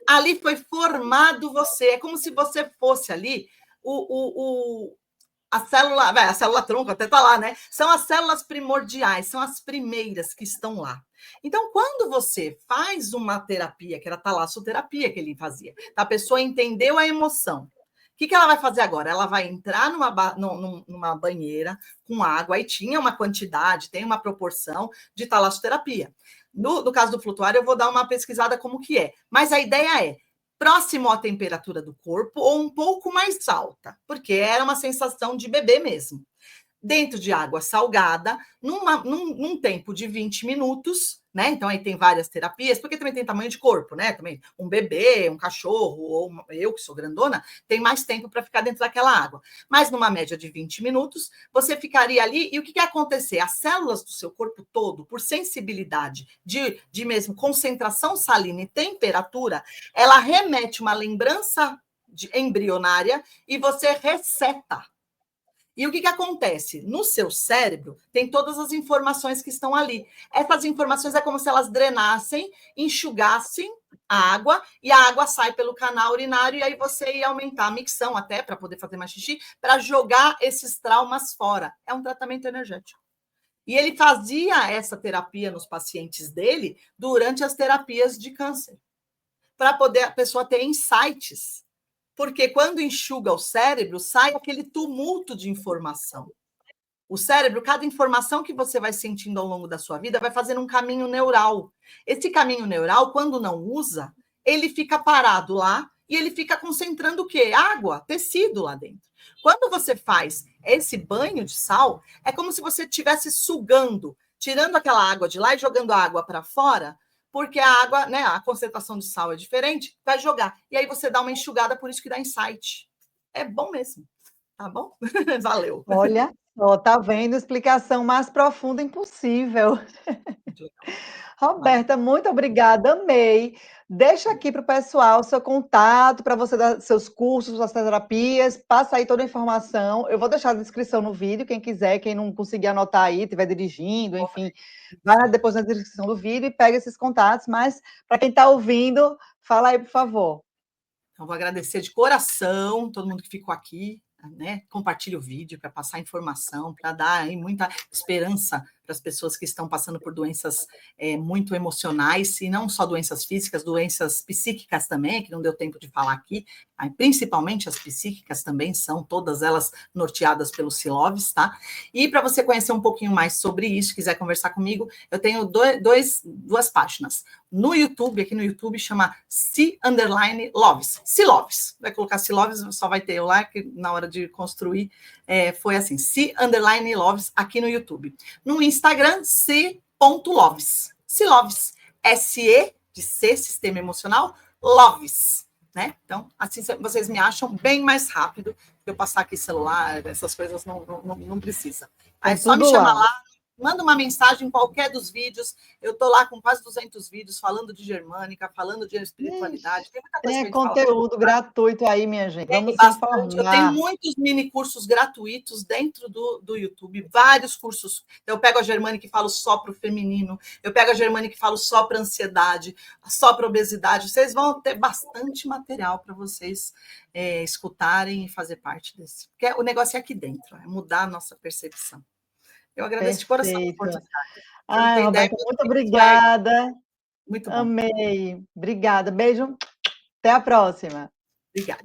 Ali foi formado você, é como se você fosse ali o, a célula tronco até está lá, né? São as células primordiais, são as primeiras que estão lá. Então, quando você faz uma terapia, que era a talassoterapia que ele fazia, a pessoa entendeu a emoção. O que, que ela vai fazer agora? Ela vai entrar numa banheira com água, aí tinha uma quantidade, tem uma proporção de talassoterapia. No caso do flutuário, eu vou dar uma pesquisada como que é. Mas a ideia é próximo à temperatura do corpo ou um pouco mais alta, porque era uma sensação de bebê mesmo. Dentro de água salgada, num tempo de 20 minutos, né? Então, aí tem várias terapias, porque também tem tamanho de corpo, né? Também um bebê, um cachorro, ou eu que sou grandona, tem mais tempo para ficar dentro daquela água. Mas numa média de 20 minutos, você ficaria ali, e o que ia acontecer? As células do seu corpo todo, por sensibilidade de mesmo concentração salina e temperatura, ela remete uma lembrança embrionária e você reseta. E o que, que acontece? No seu cérebro tem todas as informações que estão ali. Essas informações é como se elas drenassem, enxugassem a água, e a água sai pelo canal urinário, e aí você ia aumentar a micção até para poder fazer mais xixi, para jogar esses traumas fora. É um tratamento energético. E ele fazia essa terapia nos pacientes dele durante as terapias de câncer, para poder a pessoa ter insights. Porque quando enxuga o cérebro, sai aquele tumulto de informação. O cérebro, cada informação que você vai sentindo ao longo da sua vida, vai fazendo um caminho neural. Esse caminho neural, quando não usa, ele fica parado lá e ele fica concentrando o quê? Água, tecido lá dentro. Quando você faz esse banho de sal, é como se você estivesse sugando, tirando aquela água de lá e jogando a água para fora, porque a água, né, a concentração de sal é diferente, vai jogar. E aí você dá uma enxugada, por isso que dá insight. É bom mesmo, tá bom? Valeu. Olha só, tá vendo? Explicação mais profunda impossível. Muito legal. Valeu. Roberta, muito obrigada, amei. Deixa aqui para o pessoal o seu contato, para você dar seus cursos, suas terapias, passa aí toda a informação. Eu vou deixar a descrição no vídeo, quem quiser, quem não conseguir anotar aí, estiver dirigindo, enfim, vai depois na descrição do vídeo e pega esses contatos, mas para quem está ouvindo, fala aí, por favor. Então, vou agradecer de coração todo mundo que ficou aqui, né? Compartilhe o vídeo para passar informação, para dar aí muita esperança para as pessoas que estão passando por doenças muito emocionais, e não só doenças físicas, doenças psíquicas também, que não deu tempo de falar aqui, principalmente as psíquicas também são todas elas norteadas pelo Siloves, tá? E para você conhecer um pouquinho mais sobre isso, quiser conversar comigo, eu tenho duas páginas. No YouTube, aqui no YouTube, chama C_Loves. Siloves. Vai colocar Siloves, só vai ter eu lá, que na hora de construir foi assim, C_Loves aqui no YouTube. No Instagram, C.Loves. Siloves. S-E, de ser, sistema emocional, Loves. Né? Então, assim vocês me acham bem mais rápido. Eu passar aqui celular, essas coisas não precisa. Aí é só me Tudo lá. chamar lá, manda uma mensagem em qualquer dos vídeos. Eu estou lá com quase 200 vídeos falando de germânica, falando de espiritualidade. Tem muita coisa que a Tem gente fala. conteúdo gratuito aí, minha gente. Tem Vamos se bastante. Eu tenho informar. muitos mini cursos gratuitos dentro do YouTube, vários cursos. Eu pego a Germânica e falo só para o feminino, eu pego a Germânica e falo só para ansiedade, só para obesidade. Vocês vão ter bastante material para vocês escutarem e fazer parte desse. Porque o negócio é aqui dentro, é mudar a nossa percepção. Eu agradeço de coração a Perfeito. oportunidade. Você não Ai, tem ideia Roberta, quanto muito isso é obrigada. muito bom. Amei. Obrigada. Beijo. Até a próxima. Obrigada.